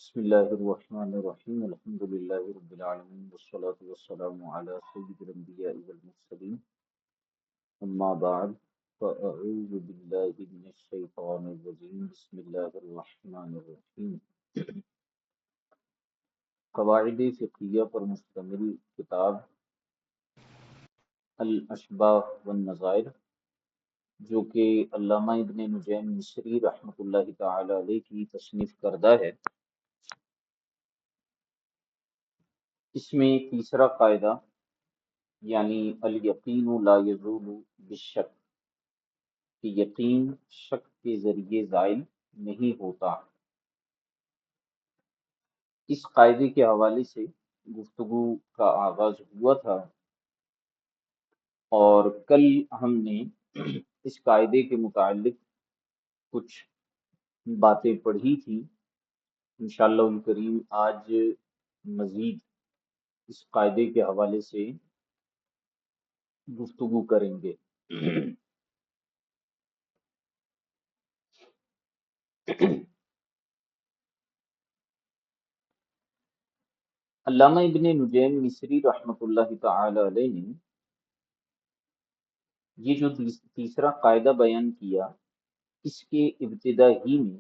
بسم الله الرحمن الرحيم الحمد لله رب العالمين والصلاة والسلام على سيد الأنبياء والمرسلين أما بعد فأعوذ بالله من الشيطان الرجيم بسم الله الرحمن الرحيم قواعد فقہیہ پر مشتمل کتاب الاشباح والنظائر جو کہ علامہ ابن نجیم مصری رحمۃ اللہ تعالی علیہ کی تصنیف کردہ ہے، اس میں تیسرا قاعدہ یعنی الیقین لا یزول بالشک کہ یقین شک کے ذریعے زائل نہیں ہوتا، اس قاعدے کے حوالے سے گفتگو کا آغاز ہوا تھا اور کل ہم نے اس قاعدے کے متعلق کچھ باتیں پڑھی تھی۔ انشاءاللہ الکریم آج مزید اس قاعدے کے حوالے سے گفتگو کریں گے۔ علامہ ابن نجیم مصری رحمۃ اللہ تعالی علیہ نے یہ جو تیسرا قاعدہ بیان کیا، اس کے ابتدا ہی میں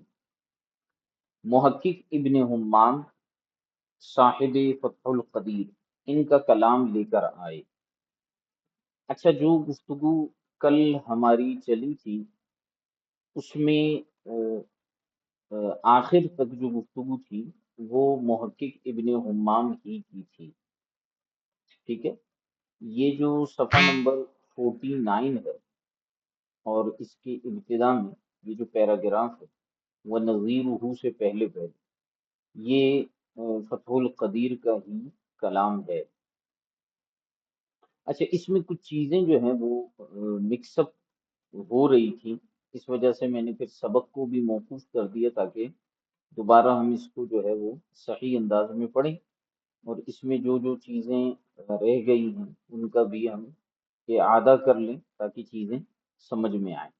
محقق ابن حمام صاحب فتح القدیر ان کا کلام لے کر آئے۔ اچھا، جو گفتگو کل ہماری چلی تھی اس میں آخر تک جو گفتگو تھی وہ محقق ابن حمام ہی کی تھی، ٹھیک ہے۔ یہ جو صفحہ نمبر 49 ہے اور اس کی ابتدا میں یہ جو پیراگراف ہے وہ نظیرہ سے پہلے یہ فتح القدیر کا ہی کلام ہے۔ اچھا، اس میں کچھ چیزیں جو ہیں وہ مکس اپ ہو رہی تھی، اس وجہ سے میں نے پھر سبق کو بھی موقوف کر دیا تاکہ دوبارہ ہم اس کو جو ہے وہ صحیح انداز میں پڑھیں، اور اس میں جو جو چیزیں رہ گئی ہیں ان کا بھی ہم اعادہ کر لیں تاکہ چیزیں سمجھ میں آئیں۔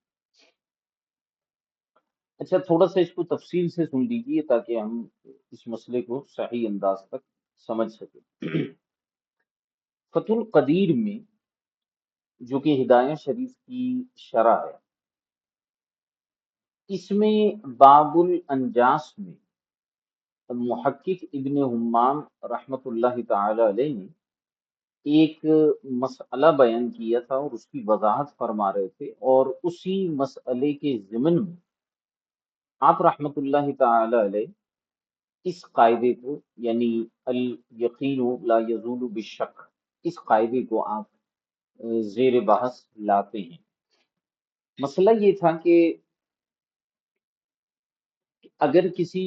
اچھا، تھوڑا سا اس کو تفصیل سے سن لیجیے تاکہ ہم اس مسئلے کو صحیح انداز تک سمجھ سکیں۔ فتح القدیر میں جو کہ ہدایہ شریف کی شرح ہے، اس میں باب الانجاس میں محقق ابن حمام رحمۃ اللہ تعالی علیہ نے ایک مسئلہ بیان کیا تھا اور اس کی وضاحت فرما رہے تھے، اور اسی مسئلے کے ضمن میں آپ رحمۃ اللہ تعالی علیہ اس قاعدے کو یعنی الیقین لا یزول بالشک، اس قاعدے کو آپ زیر بحث لاتے ہیں۔ مسئلہ یہ تھا کہ اگر کسی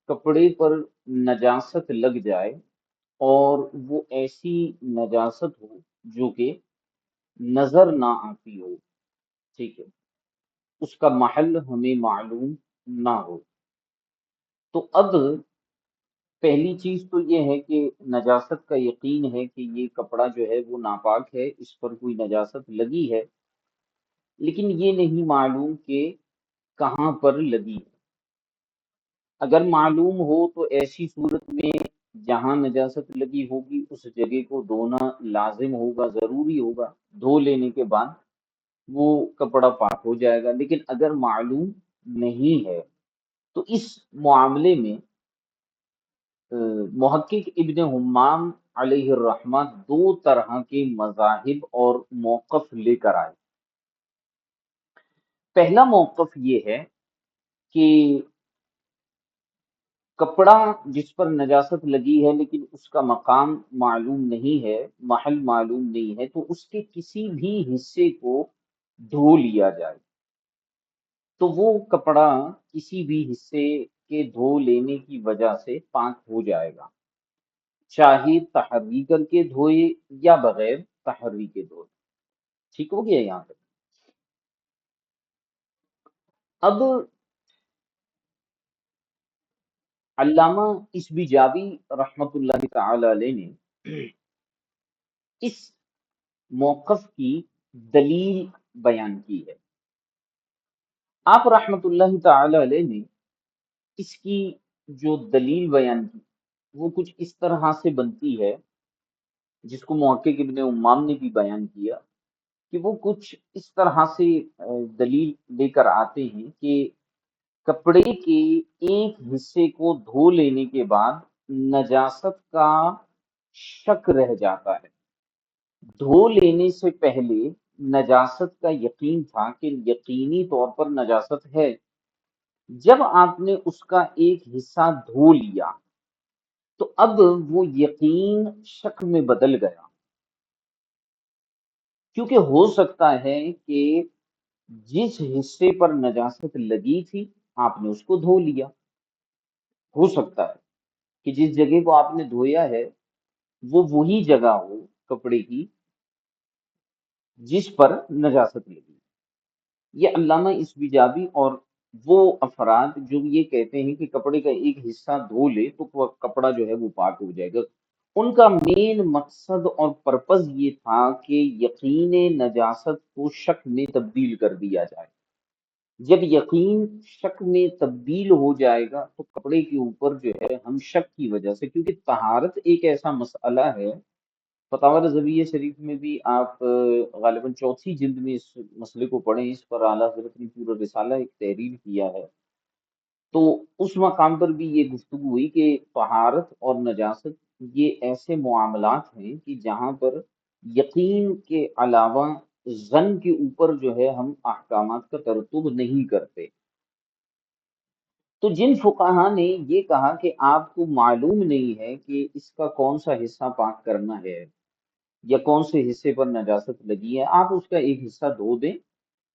کپڑے پر نجاست لگ جائے اور وہ ایسی نجاست ہو جو کہ نظر نہ آتی ہو، ٹھیک ہے، اس کا محل ہمیں معلوم نہ ہو، تو اب پہلی چیز تو یہ ہے کہ نجاست کا یقین ہے کہ یہ کپڑا جو ہے وہ ناپاک ہے، اس پر کوئی نجاست لگی ہے، لیکن یہ نہیں معلوم کہ کہاں پر لگی ہے۔ اگر معلوم ہو تو ایسی صورت میں جہاں نجاست لگی ہوگی اس جگہ کو دھونا لازم ہوگا، ضروری ہوگا، دھو لینے کے بعد وہ کپڑا پاک ہو جائے گا۔ لیکن اگر معلوم نہیں ہے تو اس معاملے میں محقق ابن حمام علیہ الرحمہ دو طرح کے مذاہب اور موقف لے کر آئے۔ پہلا موقف یہ ہے کہ کپڑا جس پر نجاست لگی ہے لیکن اس کا مقام معلوم نہیں ہے، محل معلوم نہیں ہے، تو اس کے کسی بھی حصے کو دھو لیا جائے تو وہ کپڑا کسی بھی حصے کے دھو لینے کی وجہ سے پاک ہو جائے گا، چاہے تحری کر کے دھوئے یا بغیر تحری کے دھوئے۔ ٹھیک ہو گیا یہاں تک؟ اب علامہ اسبیجاوی رحمت اللہ تعالی علیہ نے اس موقف کی دلیل بیان کی ہے۔ آپ رحمت اللہ تعالی علیہ نے اس کی جو دلیل بیان کی وہ کچھ اس طرح سے بنتی ہے، جس کو محقق ابن امام نے بھی بیان کیا کہ وہ کچھ اس طرح سے دلیل لے کر آتے ہیں کہ کپڑے کے ایک حصے کو دھو لینے کے بعد نجاست کا شک رہ جاتا ہے، دھو لینے سے پہلے نجاست کا یقین تھا کہ یقینی طور پر نجاست ہے، جب آپ نے اس کا ایک حصہ دھو لیا تو اب وہ یقین شک میں بدل گیا، کیونکہ ہو سکتا ہے کہ جس حصے پر نجاست لگی تھی آپ نے اس کو دھو لیا، ہو سکتا ہے کہ جس جگہ کو آپ نے دھویا ہے وہ وہی جگہ ہو کپڑے کی جس پر نجاست لگی۔ یہ علامہ اسبجابی اور وہ افراد جو یہ کہتے ہیں کہ کپڑے کا ایک حصہ دھو لے تو وہ کپڑا جو ہے وہ پاک ہو جائے گا، ان کا مین مقصد اور پرپز یہ تھا کہ یقین نجاست کو شک میں تبدیل کر دیا جائے۔ جب یقین شک میں تبدیل ہو جائے گا تو کپڑے کے اوپر جو ہے ہم شک کی وجہ سے، کیونکہ طہارت ایک ایسا مسئلہ ہے، فتاوی رضویہ شریف میں بھی آپ غالباً چوتھی جلد میں اس مسئلے کو پڑھیں، اس پر اعلیٰ حضرت نے پورا رسالہ ایک تحریر کیا ہے، تو اس مقام پر بھی یہ گفتگو ہوئی کہ طہارت اور نجاست یہ ایسے معاملات ہیں کہ جہاں پر یقین کے علاوہ ظن کے اوپر جو ہے ہم احکامات کا ترتب نہیں کرتے۔ تو جن فقہا نے یہ کہا کہ آپ کو معلوم نہیں ہے کہ اس کا کون سا حصہ پاک کرنا ہے یا کون سے حصے پر نجاست لگی ہے، آپ اس کا ایک حصہ دھو دیں،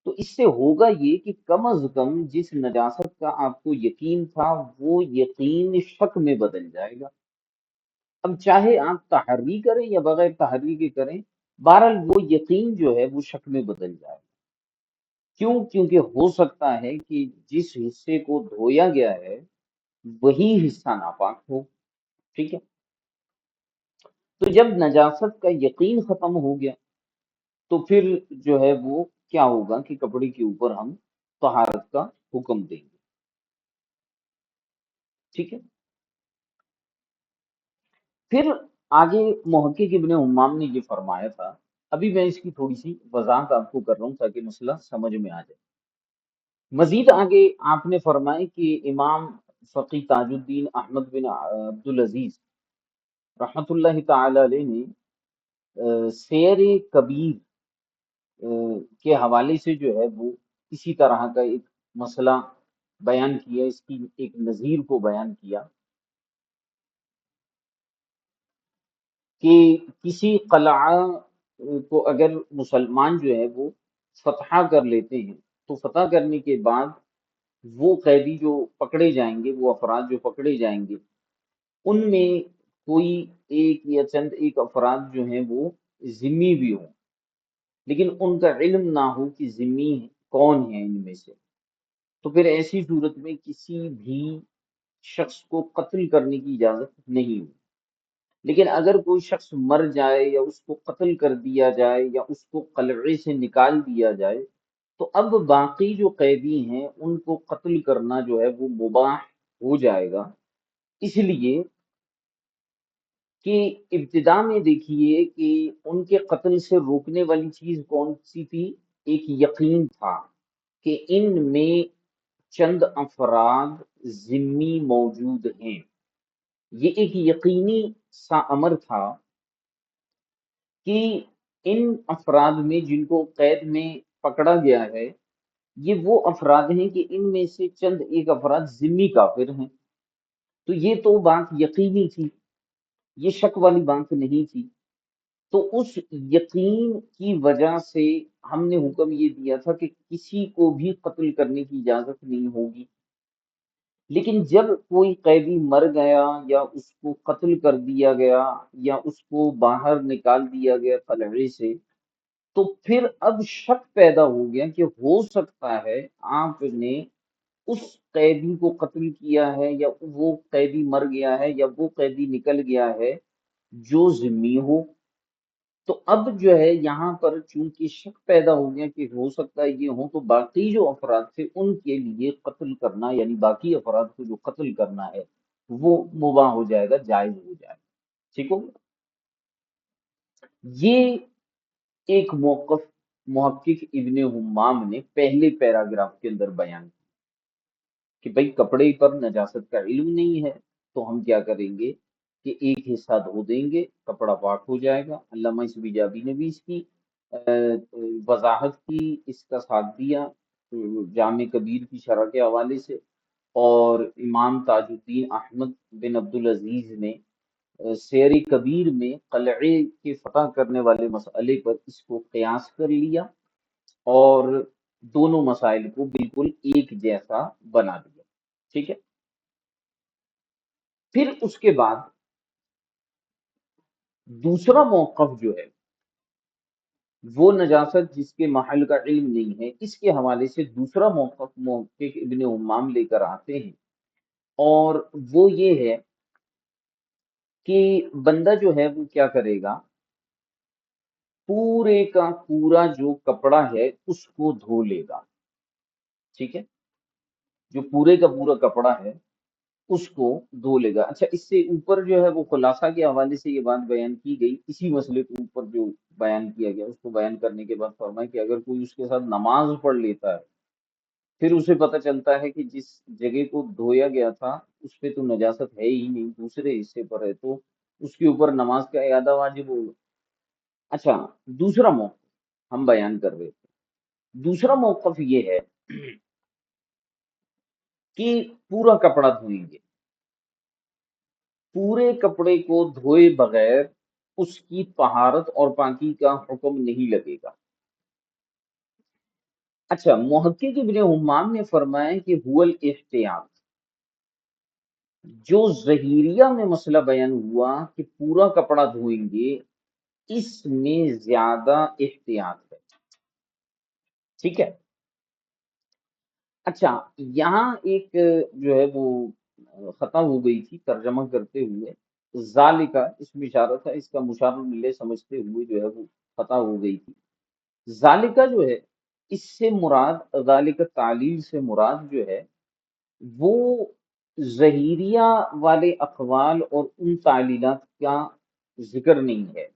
تو اس سے ہوگا یہ کہ کم از کم جس نجاست کا آپ کو یقین تھا وہ یقین شک میں بدل جائے گا۔ اب چاہے آپ تحری کریں یا بغیر تحری کے کریں، بہرحال وہ یقین جو ہے وہ شک میں بدل جائے گا۔ کیوں؟ کیونکہ ہو سکتا ہے کہ جس حصے کو دھویا گیا ہے وہی حصہ ناپاک ہو، ٹھیک ہے؟ تو جب نجاست کا یقین ختم ہو گیا تو پھر جو ہے وہ کیا ہوگا کہ کپڑے کے اوپر ہم طہارت کا حکم دیں گے، ٹھیک ہے؟ پھر آگے محقق ابن حمام نے یہ فرمایا تھا، ابھی میں اس کی تھوڑی سی وضاحت آپ کو کر رہا ہوں تاکہ مسئلہ سمجھ میں آ جائے۔ مزید آگے آپ نے فرمایا کہ امام فقی تاج الدین احمد بن عبد العزیز رحمت اللہ تعالی علیہ نے سیر کبیر کے حوالے سے جو ہے وہ اسی طرح کا ایک مسئلہ بیان کیا، اس کی ایک نظیر کو بیان کیا کہ کسی قلعہ کو اگر مسلمان جو ہے وہ فتح کر لیتے ہیں تو فتح کرنے کے بعد وہ قیدی جو پکڑے جائیں گے، وہ افراد جو پکڑے جائیں گے، ان میں کوئی ایک یا چند ایک افراد جو ہیں وہ ذمی بھی ہوں، لیکن ان کا علم نہ ہو کہ ذمی کون ہے ان میں سے، تو پھر ایسی صورت میں کسی بھی شخص کو قتل کرنے کی اجازت نہیں ہوگی۔ لیکن اگر کوئی شخص مر جائے یا اس کو قتل کر دیا جائے یا اس کو قلعے سے نکال دیا جائے تو اب باقی جو قیدی ہیں ان کو قتل کرنا جو ہے وہ مباح ہو جائے گا، اس لیے کہ ابتدا میں دیکھیے کہ ان کے قتل سے روکنے والی چیز کون سی تھی؟ ایک یقین تھا کہ ان میں چند افراد ذمی موجود ہیں، یہ ایک یقینی سا امر تھا کہ ان افراد میں جن کو قید میں پکڑا گیا ہے یہ وہ افراد ہیں کہ ان میں سے چند ایک افراد ذمی کافر ہیں، تو یہ تو بات یقینی تھی، یہ شک والی بات نہیں تھی۔ تو اس یقین کی وجہ سے ہم نے حکم یہ دیا تھا کہ کسی کو بھی قتل کرنے کی اجازت نہیں ہوگی، لیکن جب کوئی قیدی مر گیا یا اس کو قتل کر دیا گیا یا اس کو باہر نکال دیا گیا قلعے سے، تو پھر اب شک پیدا ہو گیا کہ ہو سکتا ہے آپ نے اس قیدی کو قتل کیا ہے یا وہ قیدی مر گیا ہے یا وہ قیدی نکل گیا ہے جو ذمی ہو۔ تو اب جو ہے یہاں پر چونکہ شک پیدا ہو گیا کہ ہو سکتا ہے یہ ہوں، تو باقی جو افراد تھے ان کے لیے قتل کرنا، یعنی باقی افراد کو جو قتل کرنا ہے وہ مباح ہو جائے گا، جائز ہو جائے گا، ٹھیک ہو گیا؟ یہ ایک موقف محقق ابن حمام نے پہلے پیراگراف کے اندر بیان کیا کہ بھائی کپڑے پر نجاست کا علم نہیں ہے تو ہم کیا کریں گے کہ ایک حصہ دھو دیں گے، کپڑا پاک ہو جائے گا۔ علامہ اسبیجابی نے بھی اس کی وضاحت کی، اس کا ساتھ دیا جامع کبیر کی شرح کے حوالے سے، اور امام تاج الدین احمد بن عبد العزیز نے سیر کبیر میں قلعے کے فتح کرنے والے مسئلے پر اس کو قیاس کر لیا اور دونوں مسائل کو بالکل ایک جیسا بنا دیا، ٹھیک ہے؟ پھر اس کے بعد دوسرا موقف جو ہے وہ نجاست جس کے محل کا علم نہیں ہے، اس کے حوالے سے دوسرا موقف محقق ابن حمام لے کر آتے ہیں، اور وہ یہ ہے کہ بندہ جو ہے وہ کیا کرے گا، پورے کا پورا جو کپڑا ہے اس کو دھو لے گا، ٹھیک ہے؟ جو پورے کا پورا کپڑا ہے اس کو دھو لے گا۔ اچھا، اس سے اوپر جو ہے وہ خلاصہ کے حوالے سے یہ بات بیان کی گئی، اسی مسئلے کے اوپر جو بیان کیا گیا اس کو بیان کرنے کے بعد فرمایا کہ اگر کوئی اس کے ساتھ نماز پڑھ لیتا ہے، پھر اسے پتہ چلتا ہے کہ جس جگہ کو دھویا گیا تھا اس پہ تو نجاست ہے ہی نہیں، دوسرے حصے پر ہے، تو اس کے اوپر نماز کا اعادہ واجب ہوگا۔ اچھا، دوسرا موقف ہم بیان کر رہے تھے، دوسرا موقف یہ ہے کہ پورا کپڑا دھوئیں گے، پورے کپڑے کو دھوئے بغیر اس کی طہارت اور پاکی کا حکم نہیں لگے گا۔ اچھا، محقق ابن حمام نے فرمایا کہ هو الاحتیاط، جو ظہیریہ میں مسئلہ بیان ہوا کہ پورا کپڑا دھوئیں گے، اس میں زیادہ احتیاط ہے، ٹھیک ہے؟ اچھا، یہاں ایک جو ہے وہ خطا ہو گئی تھی ترجمہ کرتے ہوئے، ذالکا اس میں اشارہ تھا، اس کا مشار ملے سمجھتے ہوئے جو ہے وہ خطا ہو گئی تھی۔ ذالکا جو ہے اس سے مراد، ذالک تعلیل سے مراد جو ہے وہ ظہیریہ والے اقوال اور ان تعلیلات کا ذکر نہیں ہے،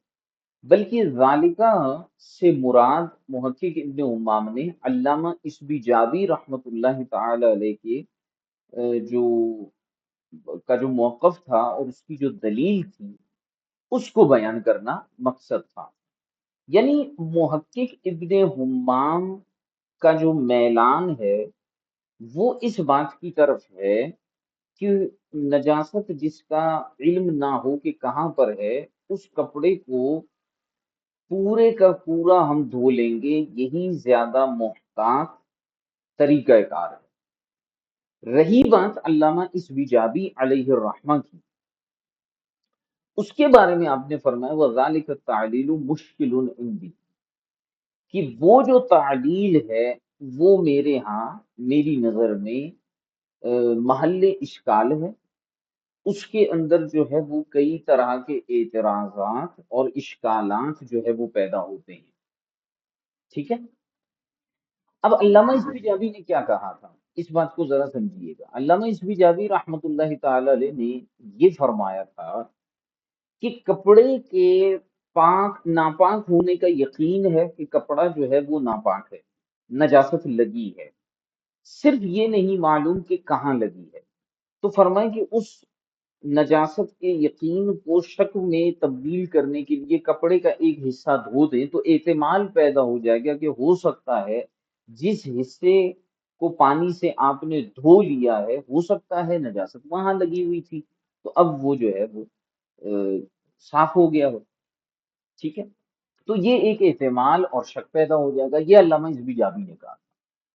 بلکہ ذالکہ سے مراد محقق ابن امام نے علامہ اسبی جابی رحمۃ اللہ تعالی علیہ کے جو کا جو موقف تھا اور اس کی جو دلیل تھی اس کو بیان کرنا مقصد تھا۔ یعنی محقق ابن حمام کا جو میلان ہے وہ اس بات کی طرف ہے کہ نجاست جس کا علم نہ ہو کہ کہاں پر ہے، اس کپڑے کو پورے کا پورا ہم دھو لیں گے، یہی زیادہ محتاط طریقہ کار ہے۔ رہی بات علامہ اسبیجابی علیہ الرحمہ کی، اس کے بارے میں آپ نے فرمایا وَذَلِكَ التَّعْلِيلُ مُشْكِلٌ عِنْدِي، کہ وہ جو تعلیل ہے وہ میرے ہاں، میری نظر میں محل اشکال ہے، اس کے اندر جو ہے وہ کئی طرح کے اعتراضات اور اشکالات جو ہے وہ پیدا ہوتے ہیں، ٹھیک ہے؟ اب علامہ اسبیجابی نے کیا کہا تھا، اس بات کو ذرا سمجھیے گا۔ علامہ اسبیجابی رحمۃ اللہ تعالی علیہ نے یہ فرمایا تھا کہ کپڑے کے پاک ناپاک ہونے کا یقین ہے کہ کپڑا جو ہے وہ ناپاک ہے، نجاست لگی ہے، صرف یہ نہیں معلوم کہ کہاں لگی ہے، تو فرمائیں کہ اس نجاست کے یقین کو شک میں تبدیل کرنے کے لیے کپڑے کا ایک حصہ دھو دیں تو احتمال پیدا ہو جائے گا کہ ہو سکتا ہے جس حصے کو پانی سے آپ نے دھو لیا ہے ہو سکتا ہے نجاست وہاں لگی ہوئی تھی، تو اب وہ جو ہے وہ صاف ہو گیا ہو، ٹھیک ہے؟ تو یہ ایک احتمال اور شک پیدا ہو جائے گا، یہ علامہ ازبیجابی نے کہا۔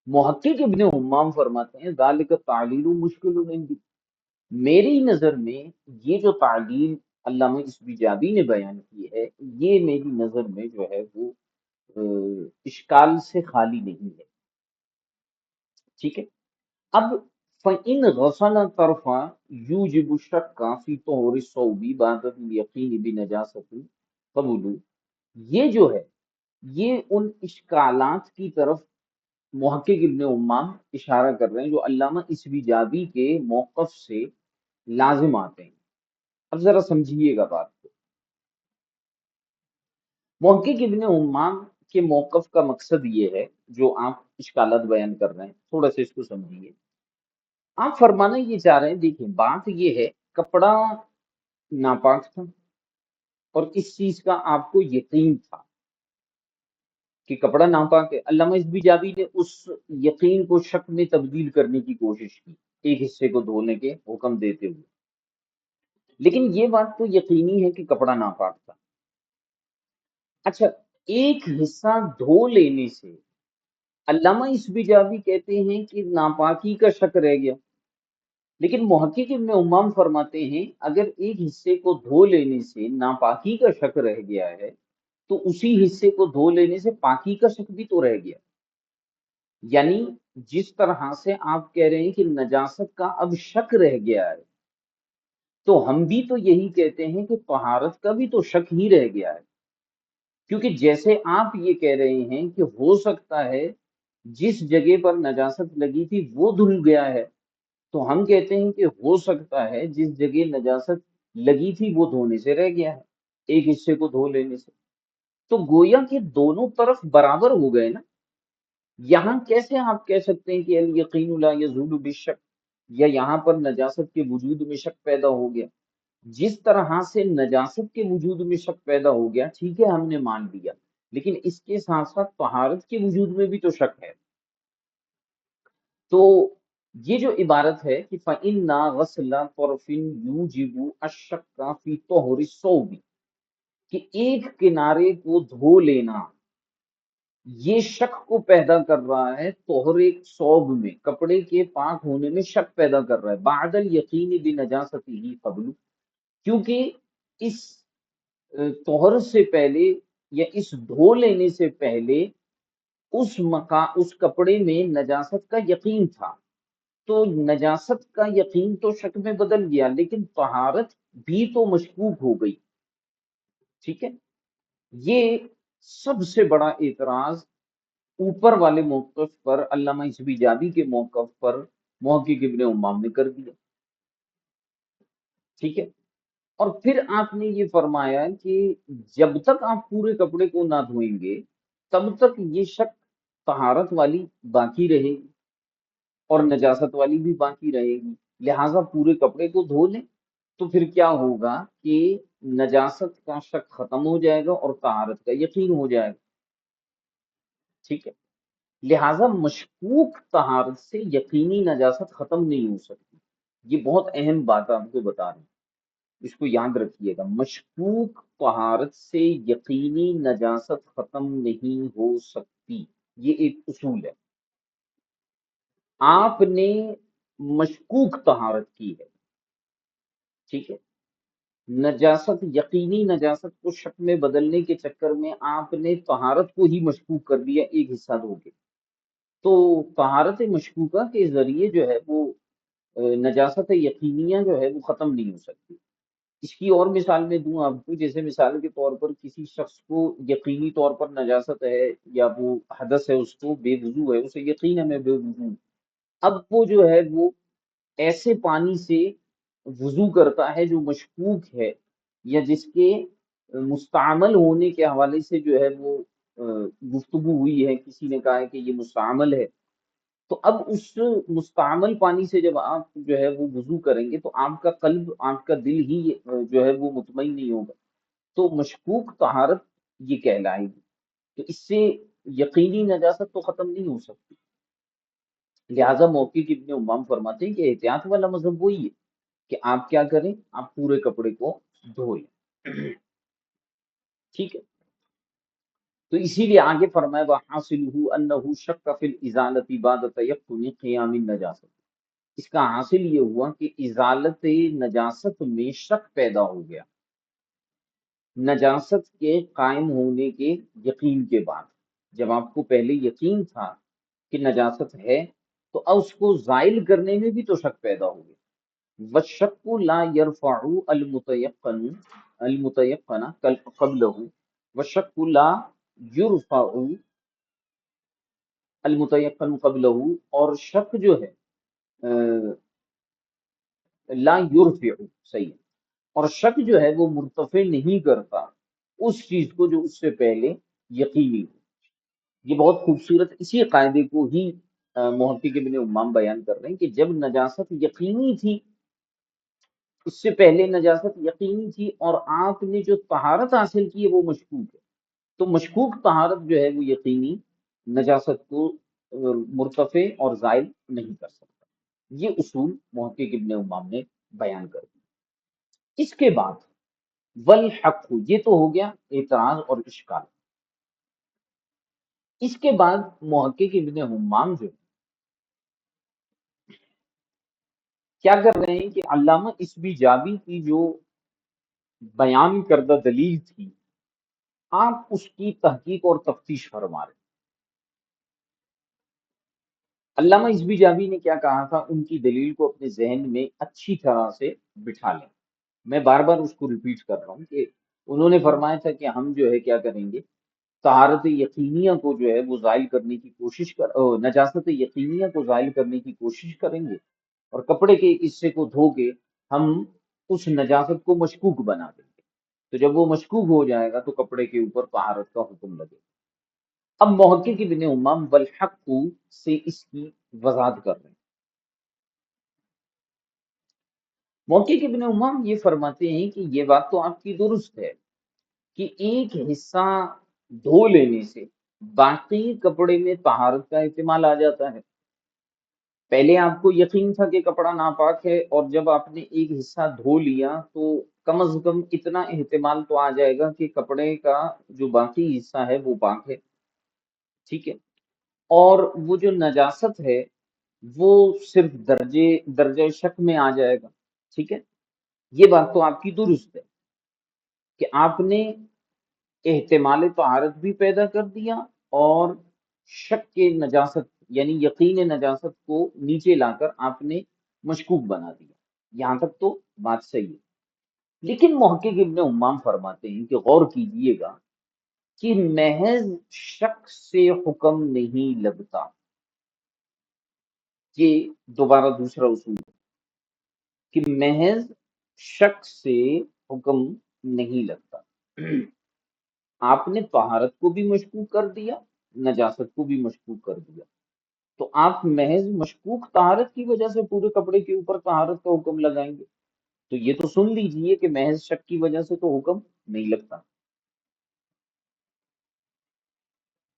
محقق ابن حمام فرماتے ہیں ذالک تعلیل مشکل عندی، میری نظر میں یہ جو تعلیل علامہ اسبیجابی نے بیان کی ہے یہ میری نظر میں جو ہے وہ اشکال سے خالی نہیں ہے، ٹھیک ہے؟ اب فَإِنْ غَسَلَ طَرْفًا يُوجِبُ الشَّكَّ فِي طُهُورِ الصَّوْبِ بَعْدَ الْيَقِينِ بِنَجَاسَتِ قبول، یہ جو ہے یہ ان اشکالات کی طرف محقق ابن امام اشارہ کر رہے ہیں جو علامہ اسبیجابی کے موقف سے لازم آتے ہیں۔ اب ذرا سمجھیے گا بات کو۔ محقق ابن امام کے موقف کا مقصد یہ ہے، جو آپ اشکالات بیان کر رہے ہیں تھوڑا سا اس کو سمجھیے۔ آپ فرمانا یہ چاہ رہے ہیں، دیکھیں بات یہ ہے، کپڑا ناپاک تھا اور اس چیز کا آپ کو یقین تھا کہ کپڑا ناپاک ہے۔ علامہ ازبی جابی نے اس یقین کو شک میں تبدیل کرنے کی کوشش کی، ایک حصے کو دھونے کے حکم دیتے ہوئے، لیکن یہ بات تو یقینی ہے کہ کپڑا ناپاک تھا۔ اچھا، ایک حصہ دھو لینے سے علامہ ازبی جابی کہتے ہیں کہ ناپاکی کا شک رہ گیا، لیکن محقق ابن امام فرماتے ہیں اگر ایک حصے کو دھو لینے سے ناپاکی کا شک رہ گیا ہے تو اسی حصے کو دھو لینے سے پاکی کا شک بھی تو رہ گیا۔ یعنی جس طرح سے آپ کہہ رہے ہیں کہ نجاست کا اب شک رہ گیا ہے، تو ہم بھی تو یہی کہتے ہیں کہ طہارت کا بھی تو شک ہی رہ گیا ہے، کیونکہ جیسے آپ یہ کہہ رہے ہیں کہ ہو سکتا ہے جس جگہ پر نجاست لگی تھی وہ دھل گیا ہے، تو ہم کہتے ہیں کہ ہو سکتا ہے جس جگہ نجاست لگی تھی وہ دھونے سے رہ گیا ہے، ایک حصے کو دھو لینے سے۔ تو گویا کہ دونوں طرف برابر ہو گئے نا۔ یہاں کیسے آپ کہہ سکتے ہیں کہ الیقین لا یزول بالشک، یا یہاں پر نجاست کے وجود میں شک پیدا ہو گیا؟ جس طرح سے نجاست کے وجود میں شک پیدا ہو گیا، ٹھیک ہے ہم نے مان لیا، لیکن اس کے ساتھ ساتھ طہارت کے وجود میں بھی تو شک ہے۔ تو یہ جو عبارت ہے کہ فَإِنَّ غَسْلَ طَرْفٍ يُوجِبُ الشَّكَّ فِي طُهْرِ الثَّوْبِ، کہ ایک کنارے کو دھو لینا یہ شک کو پیدا کر رہا ہے، طہر ثوب میں کپڑے کے پاک ہونے میں شک پیدا کر رہا ہے، بعد الیقین بنجاستہ قبل، کیونکہ اس طہر سے پہلے یا اس دھو لینے سے پہلے اس کپڑے میں نجاست کا یقین تھا، تو نجاست کا یقین تو شک میں بدل گیا، لیکن طہارت بھی تو مشکوک ہو گئی۔ ٹھیک ہے، یہ سب سے بڑا اعتراض اوپر والے موقف پر، علامہ ازبی جابی کے موقف پر محقق ابن امام نے کر دیا۔ ٹھیک ہے، اور پھر آپ نے یہ فرمایا کہ جب تک آپ پورے کپڑے کو نہ دھوئیں گے تب تک یہ شک طہارت والی باقی رہے گی اور نجاست والی بھی باقی رہے گی، لہٰذا پورے کپڑے کو دھو لیں، تو پھر کیا ہوگا کہ نجاست کا شک ختم ہو جائے گا اور طہارت کا یقین ہو جائے گا۔ ٹھیک ہے، لہٰذا مشکوک طہارت سے یقینی نجاست ختم نہیں ہو سکتی۔ یہ بہت اہم بات آپ کو بتا رہے ہیں، اس کو یاد رکھیے گا، مشکوک طہارت سے یقینی نجاست ختم نہیں ہو سکتی، یہ ایک اصول ہے۔ آپ نے مشکوک طہارت کی ہے، ٹھیک ہے، نجاست یقینی نجاست کو شک میں بدلنے کے چکر میں آپ نے طہارت کو ہی مشکوک کر دیا ایک حصہ دھو کے، تو طہارت مشکوکہ کے ذریعے جو ہے وہ نجاست یقینیہ جو ہے وہ ختم نہیں ہو سکتی۔ اس کی اور مثال میں دوں آپ کو، جیسے مثال کے طور پر کسی شخص کو یقینی طور پر نجاست ہے یا وہ حدث ہے، اس کو بے وضو ہے، اسے یقین ہے میں بے وضو ہوں، اب وہ جو ہے وہ ایسے پانی سے وضو کرتا ہے جو مشکوک ہے یا جس کے مستعمل ہونے کے حوالے سے جو ہے وہ گفتگو ہوئی ہے، کسی نے کہا ہے کہ یہ مستعمل ہے، تو اب اس مستعمل پانی سے جب آپ جو ہے وہ وضو کریں گے تو آپ کا قلب، آپ کا دل ہی جو ہے وہ مطمئن نہیں ہوگا، تو مشکوک طہارت یہ کہلائے گی، تو اس سے یقینی نجاست تو ختم نہیں ہو سکتی۔ لہٰذا موقع ابن امام فرماتے ہیں کہ احتیاط والا مذہب وہی ہے کہ آپ کیا کریں، آپ پورے کپڑے کو دھوئیں۔ ٹھیک ہے، تو اسی لیے آگے فرمایا وَحَاصِلُهُ أَنَّهُ شَكَّ فِي الْإِزَالَةِ بَعْدَ تَيَقُّنِ قِيَامِ النَّجَاسَةِ، اس کا حاصل یہ ہوا کہ ازالت نجاست میں شک پیدا ہو گیا نجاست کے قائم ہونے کے یقین کے بعد۔ جب آپ کو پہلے یقین تھا کہ نجاست ہے تو اب اس کو زائل کرنے میں بھی تو شک پیدا ہو گیا۔ وَالشَّكُّ لَا يَرْفَعُ الْمُتَيَقَّنَ قَبْلَهُ، وَالشَّكُّ لَا يُرْفَعُ المتيقن قبلہ، اور شک جو ہے لا یرفع، صحیح ہے، اور شک جو ہے وہ مرتفع نہیں کرتا اس چیز کو جو اس سے پہلے یقینی ہو۔ یہ بہت خوبصورت اسی قاعدے کو ہی محقق ابن امام بیان کر رہے ہیں کہ جب نجاست یقینی تھی، اس سے پہلے نجاست یقینی تھی اور آپ نے جو طہارت حاصل کی ہے وہ مشکوک ہے، تو مشکوک طہارت جو ہے وہ یقینی نجاست کو مرتفع اور زائل نہیں کر سکتا۔ یہ اصول محقق ابن امام نے بیان کر دیا۔ اس کے بعد والحق، یہ تو ہو گیا اعتراض اور اشکال۔ اس کے بعد محقق ابن حمام جو کیا کر رہے ہیں کہ علامہ اسبی جابی کی جو بیان کردہ دلیل تھی، آپ اس کی تحقیق اور تفتیش فرما رہے ہیں۔ علامہ اسبی جابی نے کیا کہا تھا، ان کی دلیل کو اپنے ذہن میں اچھی طرح سے بٹھا لیں۔ میں بار بار اس کو ریپیٹ کر رہا ہوں کہ انہوں نے فرمایا تھا کہ ہم جو ہے کیا کریں گے، طہارت یقینیہ کو جو ہے وہ زائل کرنے کی کوشش نجاست یقینیہ کو زائل کرنے کی کوشش کریں گے، اور کپڑے کے ایک حصے کو دھو کے ہم اس نجاست کو مشکوک بنا دیں گے، تو جب وہ مشکوک ہو جائے گا تو کپڑے کے اوپر طہارت کا حکم لگے گا۔ اب محقق ابن امام والحق سے اس کی وضاحت کر رہے ہیں۔ محقق ابن امام یہ فرماتے ہیں کہ یہ بات تو آپ کی درست ہے کہ ایک حصہ دھو لینے سے باقی کپڑے میں طہارت کا احتمال آ جاتا ہے۔ پہلے آپ کو یقین تھا کہ کپڑا ناپاک ہے، اور جب آپ نے ایک حصہ دھو لیا تو کم از کم اتنا احتمال تو آ جائے گا کہ کپڑے کا جو باقی حصہ ہے وہ پاک ہے، ٹھیک ہے، اور وہ جو نجاست ہے وہ صرف درجے شک میں آ جائے گا، ٹھیک ہے۔ یہ بات تو آپ کی درست ہے کہ آپ نے احتمال طہارت بھی پیدا کر دیا اور شک کے نجاست یعنی یقین نجاست کو نیچے لا کر آپ نے مشکوک بنا دیا، یہاں تک تو بات صحیح ہے۔ لیکن محقق ابن عمام فرماتے ہیں کہ غور کیجئے گا کہ محض شک سے حکم نہیں لگتا، یہ دوبارہ دوسرا اصول ہے کہ محض شک سے حکم نہیں لگتا۔ آپ نے طہارت کو بھی مشکوک کر دیا، نجاست کو بھی مشکوک کر دیا، تو آپ محض مشکوک طہارت کی وجہ سے پورے کپڑے کے اوپر طہارت کا حکم لگائیں گے؟ تو یہ تو سن لیجئے کہ محض شک کی وجہ سے تو حکم نہیں لگتا،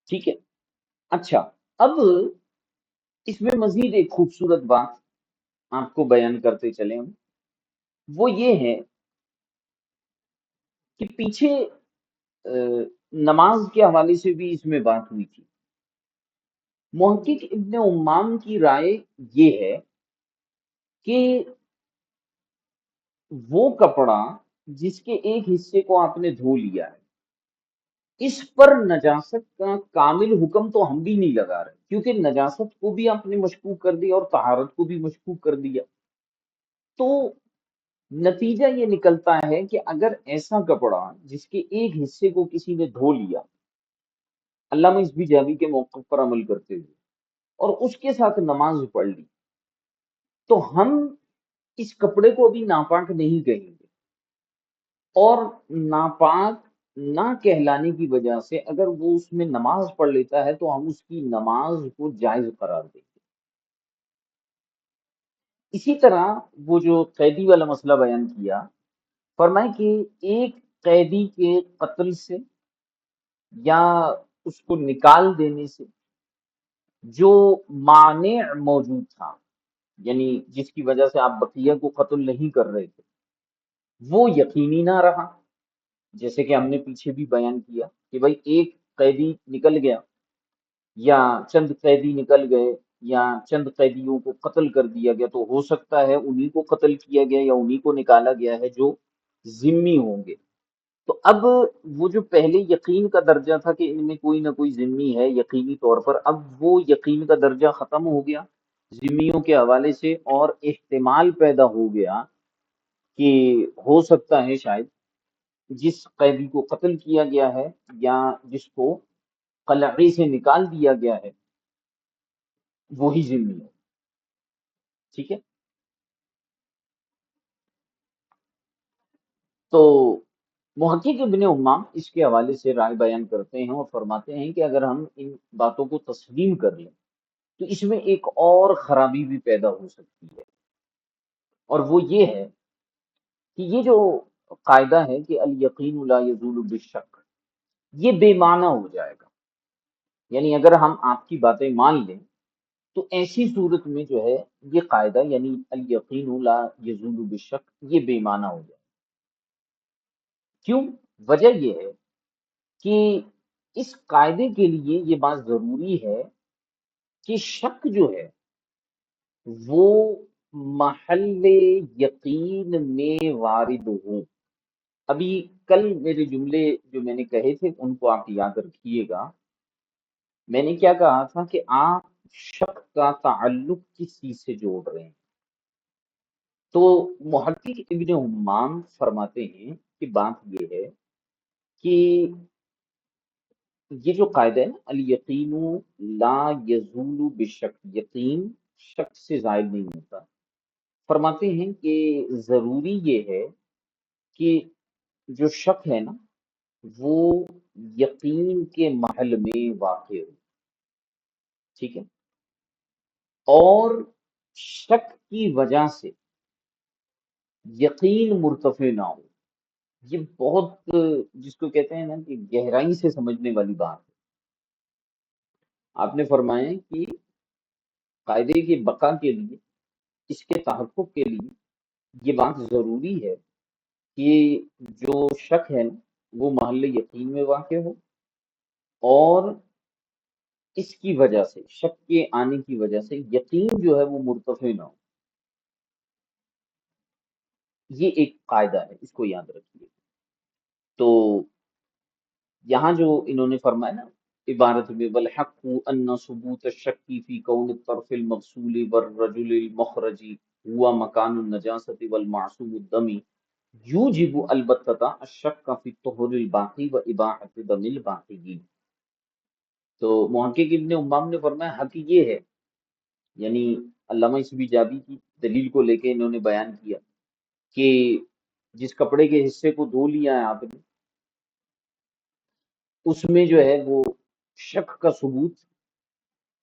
ٹھیک ہے۔ اچھا، اب اس میں مزید ایک خوبصورت بات آپ کو بیان کرتے چلیں ہم، وہ یہ ہے کہ پیچھے نماز کے حوالے سے بھی اس میں بات ہوئی تھی۔ محقق ابن عمام کی رائے یہ ہے کہ وہ کپڑا جس کے ایک حصے کو آپ نے دھو لیا ہے، اس پر نجاست کا کامل حکم تو ہم بھی نہیں لگا رہے، کیونکہ نجاست کو بھی آپ نے مشکوک کر دیا اور طہارت کو بھی مشکوک کر دیا۔ تو نتیجہ یہ نکلتا ہے کہ اگر ایسا کپڑا جس کے ایک حصے کو کسی نے دھو لیا، علامہ اسبی جابی کے موقف پر عمل کرتے ہوئے، اور اس کے ساتھ نماز پڑھ لی، تو ہم اس کپڑے کو ابھی ناپاک نہیں کہیں گے، اور ناپاک نہ کہلانے کی وجہ سے اگر وہ اس میں نماز پڑھ لیتا ہے تو ہم اس کی نماز کو جائز قرار دیں گے۔ اسی طرح وہ جو قیدی والا مسئلہ بیان کیا، فرمائے کہ ایک قیدی کے قتل سے یا اس کو نکال دینے سے جو مانع موجود تھا، یعنی جس کی وجہ سے آپ بقیہ کو قتل نہیں کر رہے تھے، وہ یقینی نہ رہا، جیسے کہ ہم نے پیچھے بھی بیان کیا کہ بھائی ایک قیدی نکل گیا یا چند قیدی نکل گئے یا چند قیدیوں کو قتل کر دیا گیا، تو ہو سکتا ہے انہی کو قتل کیا گیا یا انہی کو نکالا گیا ہے جو ذمی ہوں گے۔ تو اب وہ جو پہلے یقین کا درجہ تھا کہ ان میں کوئی نہ کوئی ذمی ہے یقینی طور پر، اب وہ یقین کا درجہ ختم ہو گیا ذمیوں کے حوالے سے، اور احتمال پیدا ہو گیا کہ ہو سکتا ہے شاید جس قیدی کو قتل کیا گیا ہے یا جس کو قلعے سے نکال دیا گیا ہے وہی ذمہ ہے، ٹھیک ہے۔ تو محقق ابن امام اس کے حوالے سے رائے بیان کرتے ہیں اور فرماتے ہیں کہ اگر ہم ان باتوں کو تسلیم کر لیں تو اس میں ایک اور خرابی بھی پیدا ہو سکتی ہے، اور وہ یہ ہے کہ یہ جو قاعدہ ہے کہ الیقین لا یزول بالشک، یہ بے معنی ہو جائے گا. یعنی اگر ہم آپ کی باتیں مان لیں تو ایسی صورت میں جو ہے یہ قاعدہ یعنی الیقین لا یزول بالشک یہ بے معنی ہو جائے. کیوں؟ وجہ یہ ہے کہ اس قاعدے کے لیے یہ بات ضروری ہے کہ شک جو ہے وہ محل یقین میں وارد ہو. ابھی کل میرے جملے جو میں نے کہے تھے ان کو آپ یاد رکھیے گا. میں نے کیا کہا تھا کہ آپ شک کا تعلق کس چیز سے جوڑ رہے ہیں. تو محقق ابن حمام فرماتے ہیں کہ بات یہ ہے کہ یہ جو قاعدہ ہے نا الیقین لا یزول بالشک، یقین شک سے زائل نہیں ہوتا. فرماتے ہیں کہ ضروری یہ ہے کہ جو شک ہے نا وہ یقین کے محل میں واقع ہو. ٹھیک ہے؟ اور شک کی وجہ سے یقین مرتفع نہ ہو. یہ بہت جس کو کہتے ہیں نا کہ گہرائی سے سمجھنے والی بات ہے. آپ نے فرمایا کہ قاعدے کی بقا کے لیے، اس کے تحقق کے لیے یہ بات ضروری ہے کہ جو شک ہے نا وہ محل یقین میں واقع ہو، اور اس کی وجہ سے شک کے آنے کی وجہ سے یقین جو ہے وہ مرتفع نہ ہو. یہ ایک قاعدہ ہے، اس کو یاد رکھیے. تو یہاں جو انہوں نے فرمایا نا عبارت میں والحق ان ثبوت الشک فی کون الطرف المغسول والرجل المخرج هو مکان النجاست والمعصوم الدم یوجب البتہ الشک فی الطہر الباقی و اباحت دم الباقی. تو محقق ابن امام نے فرمایا حق یہ ہے، یعنی علامہ اسبی جابی کی دلیل کو لے کے انہوں نے بیان کیا کہ جس کپڑے کے حصے کو دھو لیا ہے آپ نے، اس میں جو ہے وہ شک کا ثبوت،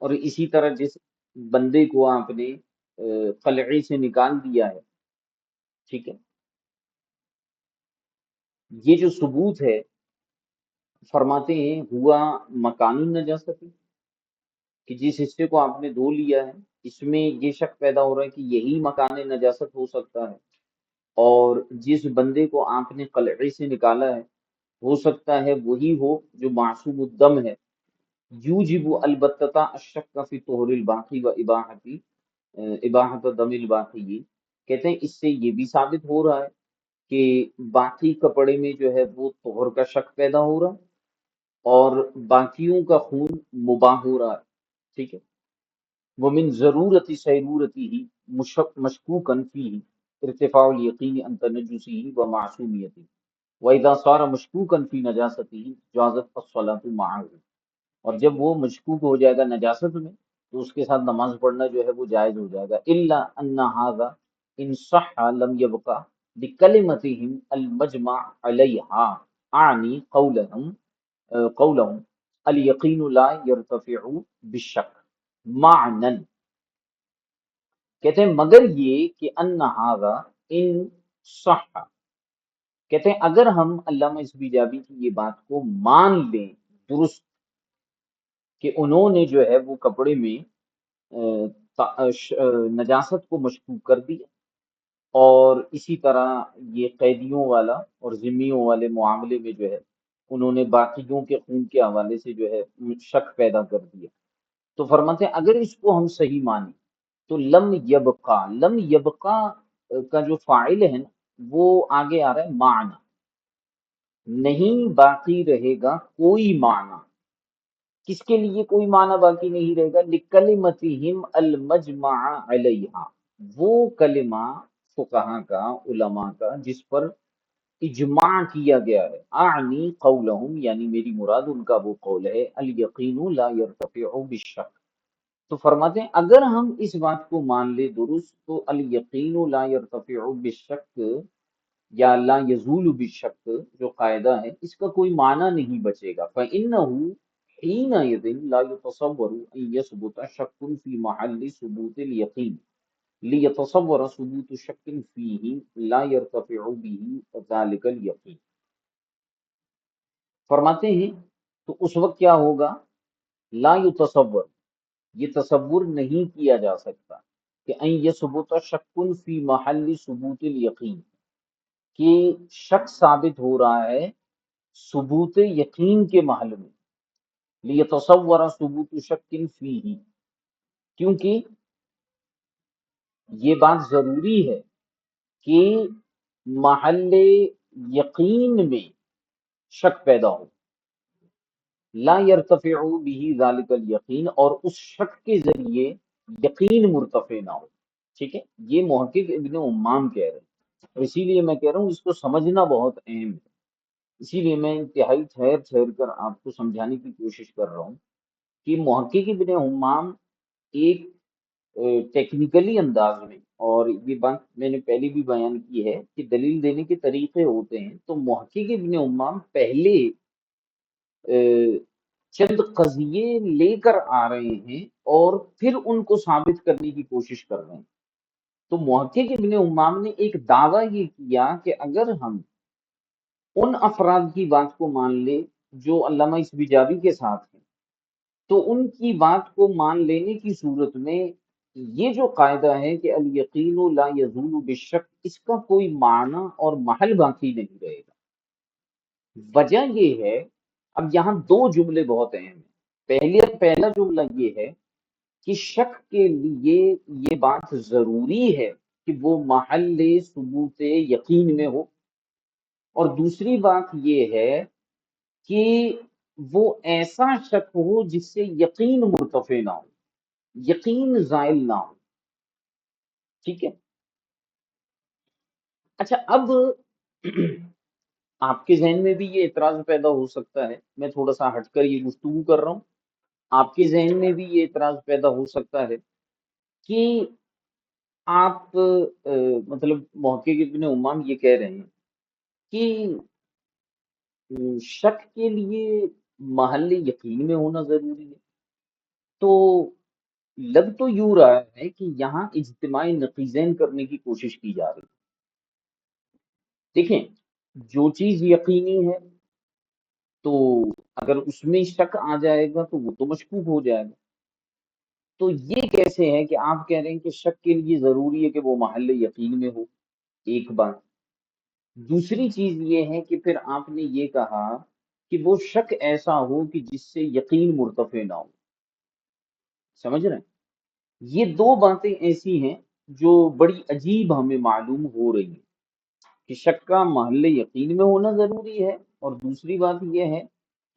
اور اسی طرح جس بندے کو آپ نے قلعے سے نکال دیا ہے، ٹھیک ہے، یہ جو ثبوت ہے فرماتے ہیں ہوا مکان النجاست، کہ جس حصے کو آپ نے دھو لیا ہے اس میں یہ شک پیدا ہو رہا ہے کہ یہی مکان نجاست ہو سکتا ہے، اور جس بندے کو آپ نے قلعے سے نکالا ہے ہو سکتا ہے وہی ہو جو معصوم الدم ہے. یوجب البتہ الشک فی طہر الباقی و اباحتی اباحت دم الباقی. کہتے ہیں اس سے یہ بھی ثابت ہو رہا ہے کہ باقی کپڑے میں جو ہے وہ طہر کا شک پیدا ہو رہا ہے اور باقیوں کا خون مباح ہو رہا ہے. ٹھیک ہے. ومن ضرورت سیرورتی ہی مشکوکن فی ارتفاع الیقین عن تنجسی و معصومیتی وَإِذَا صَارَ مشکوکن فی نجاستی جازت الصلاۃ معه. اور جب وہ مشکوک ہو جائے گا نجاست میں تو اس کے ساتھ نماز پڑھنا جو ہے وہ جائز ہو جائے گا. الا ان هذا ان صح لم يبقى بکلمتهم المجمع علیہا اعنی قولهم الیقین لا یرتفع بالشک معنن. کہتے ہیں مگر یہ کہ ان هذا ان صح، کہتے ہیں اگر ہم علامہ اسبیجابی کی یہ بات کو مان لیں درست کہ انہوں نے جو ہے وہ کپڑے میں نجاست کو مشکوک کر دیا، اور اسی طرح یہ قیدیوں والا اور ذمیوں والے معاملے میں جو ہے انہوں نے باقیوں کے خون کے حوالے سے جو ہے شک پیدا کر دیا. تو فرماتے ہیں اگر اس کو ہم صحیح مانیں تو لم یبقا کا جو فاعل ہے نا وہ آگے آ رہا ہے معنی، نہیں باقی رہے گا کوئی معنی. کس کے لیے کوئی معنی باقی نہیں رہے گا؟ لکلمتہم المجمع علیہا، وہ کلمہ فقہا کا علماء کا جس پر اجماع کیا گیا ہے. اعنی قولہم، یعنی میری مراد ان کا وہ قول ہے الیقین لا یرتفع بالشک. تو فرماتے ہیں اگر ہم اس بات کو مان لے درست تو الیقین لا یرتفع بالشک یا لا یزول بالشک جو قاعدہ ہے اس کا کوئی معنی نہیں بچے گا، فإنه حينئذ لا يتصور أن يثبت شك في محل ثبوت اليقين ليتصور ثبوت شك فيه لا يرتفع به ذلك اليقين۔ فرماتے ہیں تو اس وقت کیا ہوگا، لا یتصور، یہ تصور نہیں کیا جا سکتا کہ ان یثبت شک فی محل ثبوت الیقین، کہ شک ثابت ہو رہا ہے ثبوت یقین کے محل میں، لیتصور ثبوت شک فیہ، کیونکہ یہ بات ضروری ہے کہ محل یقین میں شک پیدا ہو، لا يرتفع به ذلك الیقین، اور اس شک کے ذریعے یقین مرتفع نہ ہو۔ ٹھیک ہے، یہ محقق ابن امام کہہ رہے ہیں، اور اسی لیے میں کہہ رہا ہوں اس کو سمجھنا بہت اہم ہے، اسی لیے میں انتہائی ٹھہر ٹھہر کر آپ کو سمجھانے کی کوشش کر رہا ہوں کہ محقق ابن امام ایک ٹیکنیکلی انداز میں، اور یہ بات میں نے پہلے بھی بیان کی ہے کہ دلیل دینے کے طریقے ہوتے ہیں، تو محقق ابن امام پہلے چند قضیے لے کر آ رہے ہیں اور پھر ان کو ثابت کرنے کی کوشش کر رہے ہیں۔ تو محقق ابن امام نے ایک دعویٰ یہ کیا کہ اگر ہم ان افراد کی بات کو مان لیں جو علامہ اسبجابی کے ساتھ ہیں، تو ان کی بات کو مان لینے کی صورت میں یہ جو قاعدہ ہے کہ الیقین لا یزول بالشک، اس کا کوئی معنی اور محل باقی نہیں رہے گا۔ وجہ یہ ہے، اب یہاں دو جملے بہت اہم ہیں۔ پہلا جملہ یہ ہے کہ شک کے لیے یہ بات ضروری ہے کہ وہ محل ثبوت یقین میں ہو، اور دوسری بات یہ ہے کہ وہ ایسا شک ہو جس سے یقین مرتفع نہ ہو، یقین زائل نہ ہو۔ ٹھیک ہے، اچھا اب آپ کے ذہن میں بھی یہ اعتراض پیدا ہو سکتا ہے، میں تھوڑا سا ہٹ کر یہ گفتگو کر رہا ہوں، آپ کے ذہن میں بھی یہ اعتراض پیدا ہو سکتا ہے کہ آپ مطلب محقق ابن امام یہ کہہ رہے ہیں کہ شک کے لیے محل یقین میں ہونا ضروری ہے، تو لگ تو یوں رہا ہے کہ یہاں اجتماع نقیضین کرنے کی کوشش کی جا رہی ہے۔ دیکھیں، جو چیز یقینی ہے تو اگر اس میں شک آ جائے گا تو وہ تو مشکوک ہو جائے گا۔ تو یہ کیسے ہے کہ آپ کہہ رہے ہیں کہ شک کے لیے ضروری ہے کہ وہ محل یقین میں ہو، ایک بات۔ دوسری چیز یہ ہے کہ پھر آپ نے یہ کہا کہ وہ شک ایسا ہو کہ جس سے یقین مرتفع نہ ہو۔ سمجھ رہے ہیں؟ یہ دو باتیں ایسی ہیں جو بڑی عجیب ہمیں معلوم ہو رہی ہیں کہ شک کا محل یقین میں ہونا ضروری ہے، اور دوسری بات یہ ہے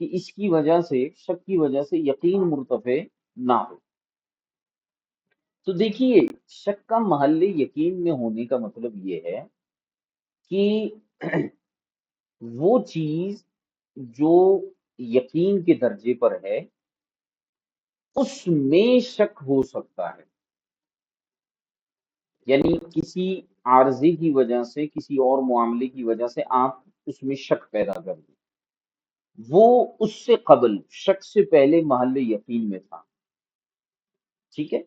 کہ اس کی وجہ سے، شک کی وجہ سے یقین مرتفع نہ ہو۔ تو دیکھیے، شک کا محل یقین میں ہونے کا مطلب یہ ہے کہ وہ چیز جو یقین کے درجے پر ہے اس میں شک ہو سکتا ہے، یعنی کسی عارضی کی وجہ سے، کسی اور معاملے کی وجہ سے آپ اس میں شک پیدا کر دیں، وہ اس سے قبل، شک سے پہلے محل یقین میں تھا۔ ٹھیک ہے،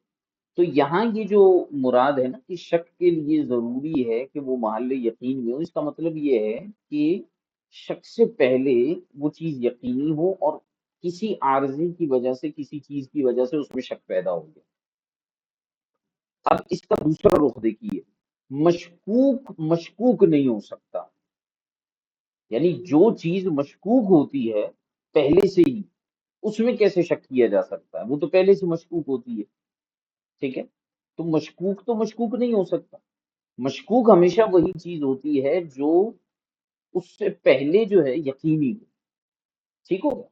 تو یہاں یہ جو مراد ہے نا کہ شک کے لیے ضروری ہے کہ وہ محل یقین میں ہو، اس کا مطلب یہ ہے کہ شک سے پہلے وہ چیز یقینی ہو اور کسی عارضی کی وجہ سے، کسی چیز کی وجہ سے اس میں شک پیدا ہو گیا۔ اب اس کا دوسرا رخ دیکھیے، مشکوک مشکوک نہیں ہو سکتا، یعنی جو چیز مشکوک ہوتی ہے پہلے سے ہی، اس میں کیسے شک کیا جا سکتا ہے، وہ تو پہلے سے مشکوک ہوتی ہے۔ ٹھیک ہے، تو مشکوک نہیں ہو سکتا۔ مشکوک ہمیشہ وہی چیز ہوتی ہے جو اس سے پہلے جو ہے یقینی ہو۔ ٹھیک ہوگا،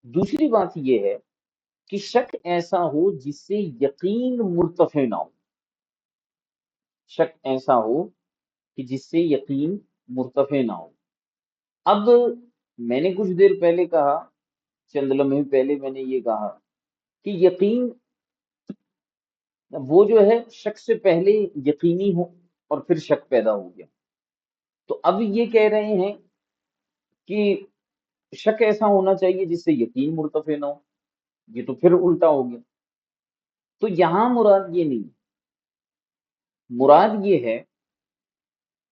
دوسری بات یہ ہے کہ شک ایسا ہو جس سے یقین مرتفع نہ ہو، شک ایسا ہو کہ جس سے یقین مرتفع نہ ہو۔ اب میں نے کچھ دیر پہلے کہا، چند لمحے پہلے میں نے یہ کہا کہ یقین وہ جو ہے شک سے پہلے یقینی ہو اور پھر شک پیدا ہو گیا۔ تو اب یہ کہہ رہے ہیں کہ شک ایسا ہونا چاہیے جس سے یقین مرتفع نہ ہو، یہ تو پھر الٹا ہو گیا۔ تو یہاں مراد یہ نہیں، مراد یہ ہے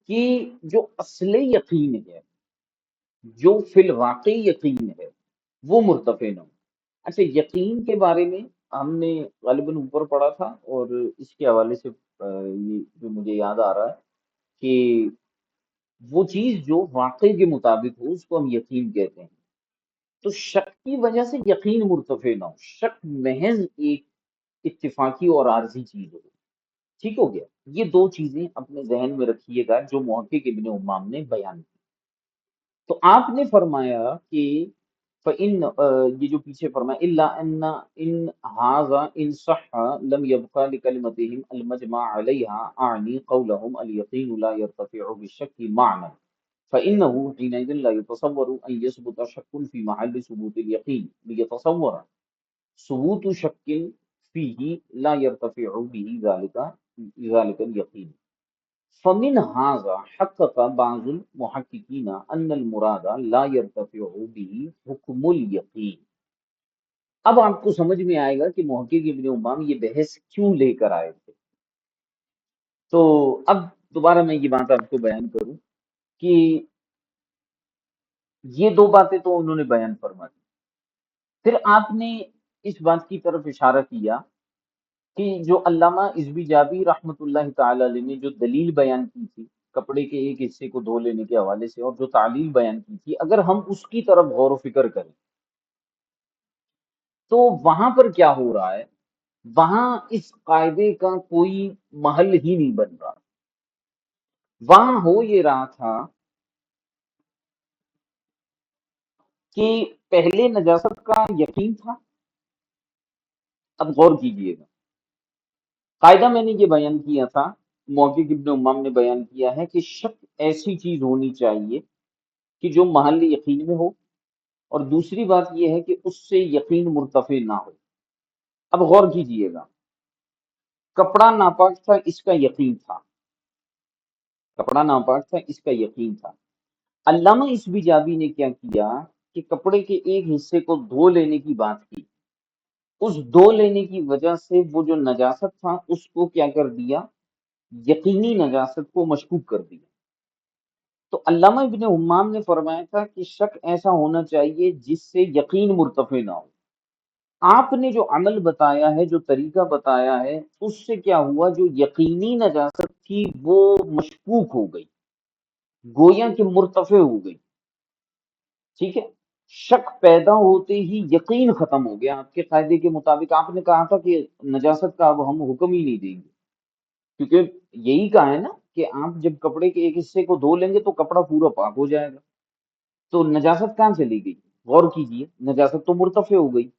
کہ جو اصل یقین ہے، جو فی الواقع یقین ہے، وہ مرتفع نہ ہو۔ اچھا، یقین کے بارے میں ہم نے غالباً اوپر پڑھا تھا، اور اس کے حوالے سے یہ جو مجھے یاد آ رہا ہے کہ وہ چیز جو واقع کے مطابق ہو اس کو ہم یقین کہتے ہیں۔ تو شک کی وجہ سے یقین مرتفع نہ ہو، شک محض ایک اتفاقی اور عارضی چیز ہو۔ ٹھیک ہو گیا؟ یہ دو چیزیں اپنے ذہن میں رکھیے گا جو محقق ابن امام نے بیان کی۔ تو آپ نے فرمایا کہ فَإِن، یہ جو پیچھے فرمایا إِلَّا أَنَّ إِنْ هَذَا إِنْ صَحَّ لَمْ يَبْقَ لِكَلِمَتِهِمْ الْمَجْمَعَ عَلَيْهَا أَعْنِي قَوْلَهُمْ الْيَقِينُ لَا يَرْتَفِعُ بِالشَّكِّ مَعْنًى فإنه حينئذ لا يتصور أن يثبت شك في محل ثبوت اليقين ليتصور ثبوت شك فيه لا يرتفع به ذلك اليقين فمن هذا حقق بعض المحققين أن المراد لا يرتفع به حكم اليقين۔ اب آپ کو سمجھ میں آئے گا کہ محقق ابن امام یہ بحث کیوں لے کر آئے تھے۔ تو اب دوبارہ میں یہ بات آپ کو بیان کروں کہ یہ دو باتیں تو انہوں نے بیان فرما دی، پھر آپ نے اس بات کی طرف اشارہ کیا کہ جو علامہ ازوی جابی رحمۃ اللہ تعالی علیہ نے جو دلیل بیان کی تھی کپڑے کے ایک حصے کو دھو لینے کے حوالے سے، اور جو تعلیل بیان کی تھی، اگر ہم اس کی طرف غور و فکر کریں تو وہاں پر کیا ہو رہا ہے، وہاں اس قاعدے کا کوئی محل ہی نہیں بن رہا۔ وہاں ہو یہ رہا تھا کہ پہلے نجاست کا یقین تھا۔ اب غور کیجئے گا، قاعدہ میں نے یہ بیان کیا تھا، محقق ابن امام نے بیان کیا ہے کہ شک ایسی چیز ہونی چاہیے کہ جو محل یقین میں ہو، اور دوسری بات یہ ہے کہ اس سے یقین مرتفع نہ ہو۔ اب غور کیجئے گا، کپڑا ناپاک تھا، اس کا یقین تھا، کپڑا ناپاک تھا، اس کا یقین تھا۔ علامہ اسبی جابی نے کیا کیا کہ کپڑے کے ایک حصے کو دھو لینے کی بات کی، اس دھو لینے کی وجہ سے وہ جو نجاست تھا اس کو کیا کر دیا، یقینی نجاست کو مشکوک کر دیا۔ تو علامہ ابن حمام نے فرمایا تھا کہ شک ایسا ہونا چاہیے جس سے یقین مرتفع نہ ہو۔ آپ نے جو عمل بتایا ہے، جو طریقہ بتایا ہے، اس سے کیا ہوا، جو یقینی نجاست تھی وہ مشکوک ہو گئی، گویا کہ مرتفع ہو گئی۔ ٹھیک ہے، شک پیدا ہوتے ہی یقین ختم ہو گیا۔ آپ کے قاعدے کے مطابق آپ نے کہا تھا کہ نجاست کا اب ہم حکم ہی نہیں دیں گے، کیونکہ یہی کہا ہے نا کہ آپ جب کپڑے کے ایک حصے کو دھو لیں گے تو کپڑا پورا پاک ہو جائے گا۔ تو نجاست کہاں چلی گئی؟ غور کیجئے، نجاست تو مرتفع ہو گئی۔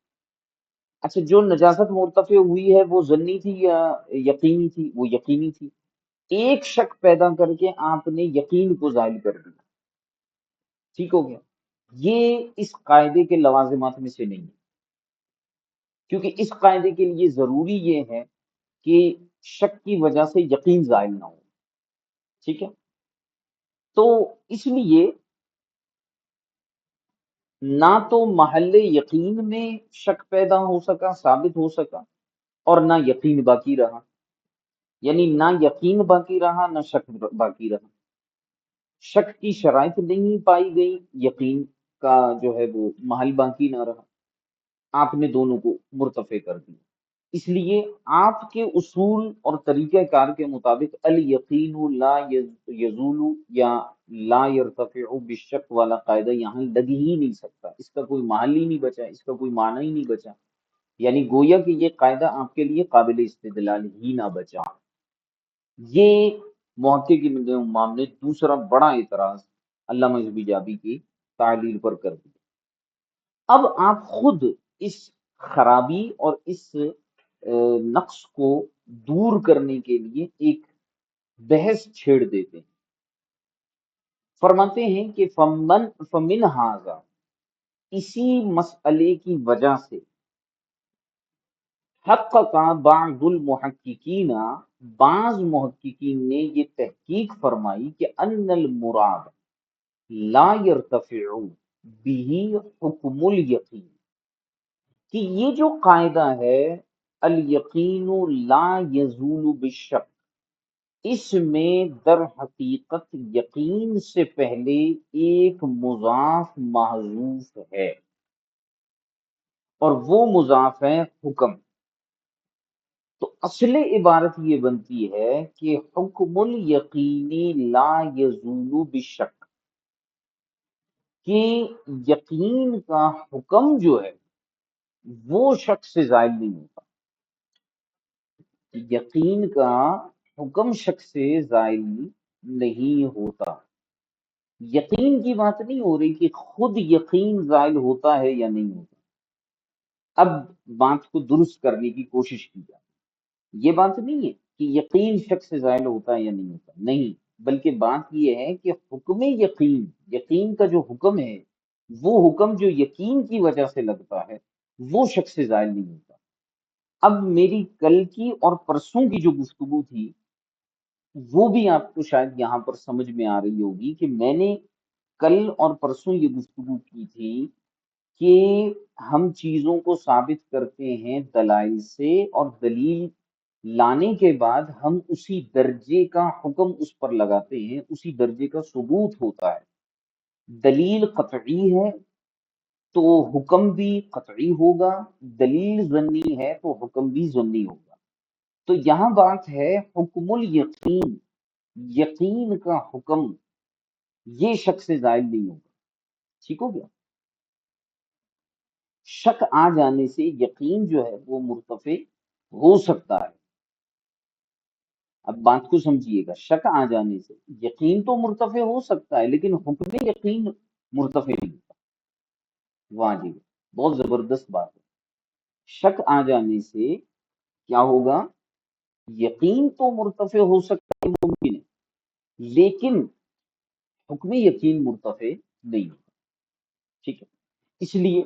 اچھا، جو نجاست مرتفع ہوئی ہے وہ ظنی تھی یا یقینی تھی؟ وہ یقینی تھی۔ ایک شک پیدا کر کے آپ نے یقین کو زائل کر دیا۔ ٹھیک ہو گیا؟ یہ اس قاعدے کے لوازمات میں سے نہیں ہے، کیونکہ اس قاعدے کے لیے ضروری یہ ہے کہ شک کی وجہ سے یقین زائل نہ ہو۔ ٹھیک ہے، تو اس لیے نہ تو محل یقین میں شک پیدا ہو سکا، ثابت ہو سکا، اور نہ یقین باقی رہا، یعنی نہ یقین باقی رہا نہ شک باقی رہا۔ شک کی شرائط نہیں پائی گئی، یقین کا جو ہے وہ محل باقی نہ رہا، آپ نے دونوں کو مرتفع کر دیا۔ اس لیے آپ کے اصول اور طریقہ کار کے مطابق الیقین لا یزول یا لا یرتفع بالشک والا قاعدہ یہاں لگ ہی نہیں سکتا، اس کا کوئی محل ہی نہیں بچا، اس کا کوئی معنی ہی نہیں بچا، یعنی گویا کہ یہ قاعدہ آپ کے لیے قابل استدلال ہی نہ بچا۔ یہ محقق ابن امام نے دوسرا بڑا اعتراض علامہ ازبی جابی کی تعلیل پر کر دیا۔ اب آپ خود اس خرابی اور اس نقص کو دور کرنے کے لیے ایک بحث چھیڑ دیتے ہیں، فرماتے ہیں کہ فمن ھذا، اسی مسئلے کی وجہ سے حقق بعض المحققین بعض محققین نے یہ تحقیق فرمائی کہ ان المراد لا يرتفع به حکم الیقین، کہ یہ جو قاعدہ ہے الیقین لا یزول بالشک، اس میں در حقیقت یقین سے پہلے ایک مضاف محذوف ہے، اور وہ مضاف ہے حکم۔ تو اصل عبارت یہ بنتی ہے کہ حکم الیقینی لا یزول بالشک، کہ یقین کا حکم جو ہے وہ شک سے زائل نہیں ہوتا، یقین کا حکم شک سے زائل نہیں ہوتا۔ یقین کی بات نہیں ہو رہی کہ خود یقین زائل ہوتا ہے یا نہیں ہوتا، اب بات کو درست کرنے کی کوشش کی جائے۔ یہ بات نہیں ہے کہ یقین شک سے زائل ہوتا ہے یا نہیں ہوتا، نہیں، بلکہ بات یہ ہے کہ حکم یقین، یقین کا جو حکم ہے، وہ حکم جو یقین کی وجہ سے لگتا ہے وہ شک سے زائل نہیں ہوتا۔ اب میری کل کی اور پرسوں کی جو گفتگو تھی وہ بھی آپ کو شاید یہاں پر سمجھ میں آ رہی ہوگی کہ میں نے کل اور پرسوں یہ گفتگو کی تھی کہ ہم چیزوں کو ثابت کرتے ہیں دلائل سے، اور دلیل لانے کے بعد ہم اسی درجے کا حکم اس پر لگاتے ہیں، اسی درجے کا ثبوت ہوتا ہے۔ دلیل قطعی ہے تو حکم بھی قطعی ہوگا، دلیل ظنی ہے تو حکم بھی ظنی ہوگا۔ تو یہاں بات ہے حکم الیقین، یقین کا حکم، یہ شک سے زائل نہیں ہوگا، ٹھیک ہو گیا؟ شک آ جانے سے یقین جو ہے وہ مرتفع ہو سکتا ہے۔ اب بات کو سمجھیے گا، شک آ جانے سے یقین تو مرتفع ہو سکتا ہے لیکن حکم یقین مرتفع نہیں ہوتا۔ واہ جی، بہت زبردست بات ہے۔ شک آ جانے سے کیا ہوگا؟ یقین تو مرتفع ہو سکتا ہے، ممکن ہے، لیکن حکم یقین مرتفع نہیں ہوتا، ٹھیک ہے؟ اس لیے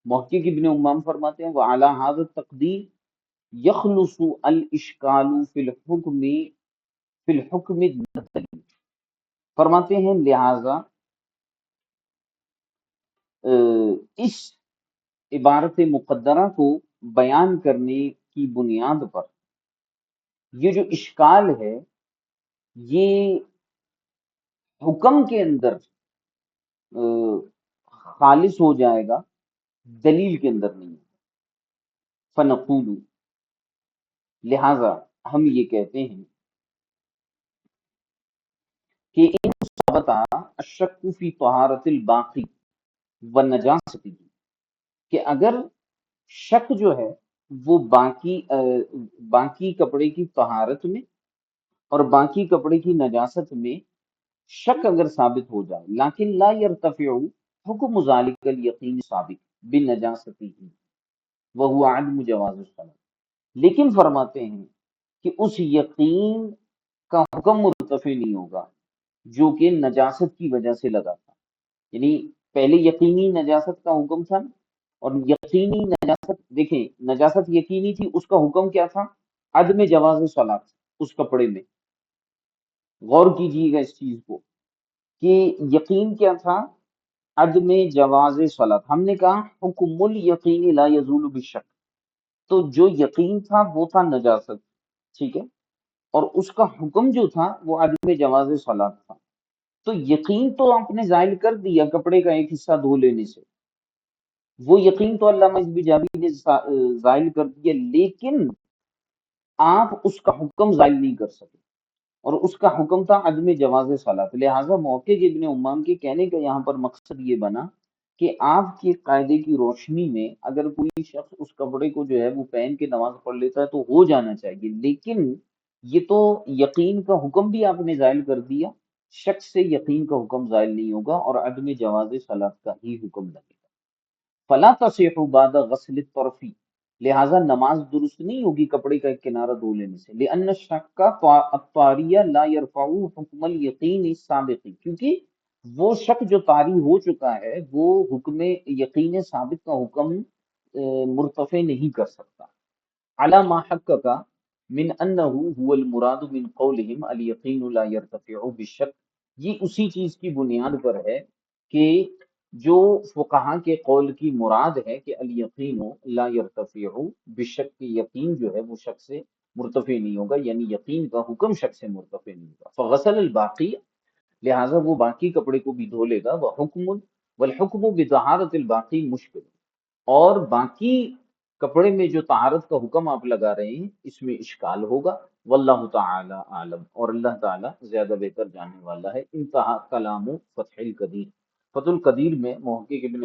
محقق ابن امام فرماتے ہیں وَعَلَى هَذَا التَّقْدِيرِ يَخْلُصُ الْإِشْكَالُ فِي الْحُكْمِ الدَّلِيلِ، فرماتے ہیں لہذا اس عبارت مقدرہ کو بیان کرنے کی بنیاد پر یہ جو اشکال ہے یہ حکم کے اندر خالص ہو جائے گا، دلیل کے اندر نہیں۔ فنقول، لہذا ہم یہ کہتے ہیں کہ ان ثبت الشک فی طہارت الباقی والنجاستی، کہ اگر شک جو ہے وہ باقی کپڑے کی طہارت میں اور باقی کپڑے کی نجاست میں شک اگر ثابت ہو جائے، لیکن لا يرتفع حکم ذالک الیقین ثابت بالنجاستی وہو عدم جواز الصلاۃ، لیکن فرماتے ہیں کہ اس یقین کا حکم مرتفع نہیں ہوگا جو کہ نجاست کی وجہ سے لگا تھا۔ یعنی پہلے یقینی نجاست کا حکم تھا، اور یقینی نجاست، دیکھیں نجاست یقینی تھی، اس کا حکم کیا تھا؟ عدم جواز صلاۃ، اس کپڑے میں غور کیجیے گا اس چیز کو کہ یقین کیا تھا؟ عدم جواز صلاۃ۔ ہم نے کہا حکم الیقین لا یزول بالشک، تو جو یقین تھا وہ تھا نجاست، ٹھیک ہے، اور اس کا حکم جو تھا وہ عدم جواز صلاۃ تھا۔ تو یقین تو آپ نے زائل کر دیا کپڑے کا ایک حصہ دھو لینے سے، وہ یقین تو علامہ ازبیجابی نے زائل کر دیا، لیکن آپ اس کا حکم زائل نہیں کر سکے، اور اس کا حکم تھا عدم جواز صلاۃ۔ لہٰذا موقع ابن امام کے کہنے کا یہاں پر مقصد یہ بنا کہ آپ کے قاعدے کی روشنی میں اگر کوئی شخص اس کپڑے کو جو ہے وہ پہن کے نماز پڑھ لیتا ہے تو ہو جانا چاہیے، لیکن یہ تو یقین کا حکم بھی آپ نے زائل کر دیا، شک سے یقین کا حکم زائل نہیں ہوگا اور عدم جواز صلاۃ کا ہی حکم لگے گا۔ فلا تصح بعد غسل الطرف، لہذا نماز درست نہیں ہوگی کپڑے کا ایک کنارہ دھو لینے سے، لأن الشک الطاری لا يرفع حکم الیقین السابق، کیونکہ وہ شک جو طاری ہو چکا ہے وہ حکم یقین ثابت کا حکم مرتفع نہیں کر سکتا۔ علی ما حقق، من انہ هو المراد من قولہم الیقین لا یرتفع بالشک، یہ اسی چیز کی بنیاد پر ہے کہ جو فقہا کے قول کی مراد ہے کہ الیقین لا یرتفع بالشک، کہ یقین جو ہے وہ شک سے مرتفع نہیں ہوگا، یعنی یقین کا حکم شک سے مرتفع نہیں ہوگا، فغسل الباقی، لہٰذا وہ باقی کپڑے کو بھی دھو لے گا، وحکم والحکم بطہارت الباقی مشکل، اور باقی کپڑے میں جو طہارت کا حکم آپ لگا رہے ہیں اس میں اشکال ہوگا، واللہ تعالی عالم، اور اللہ تعالی زیادہ بہتر جاننے والا ہے۔ انتہا کلام فتح القدیر، فتح القدیر میں محقق ابن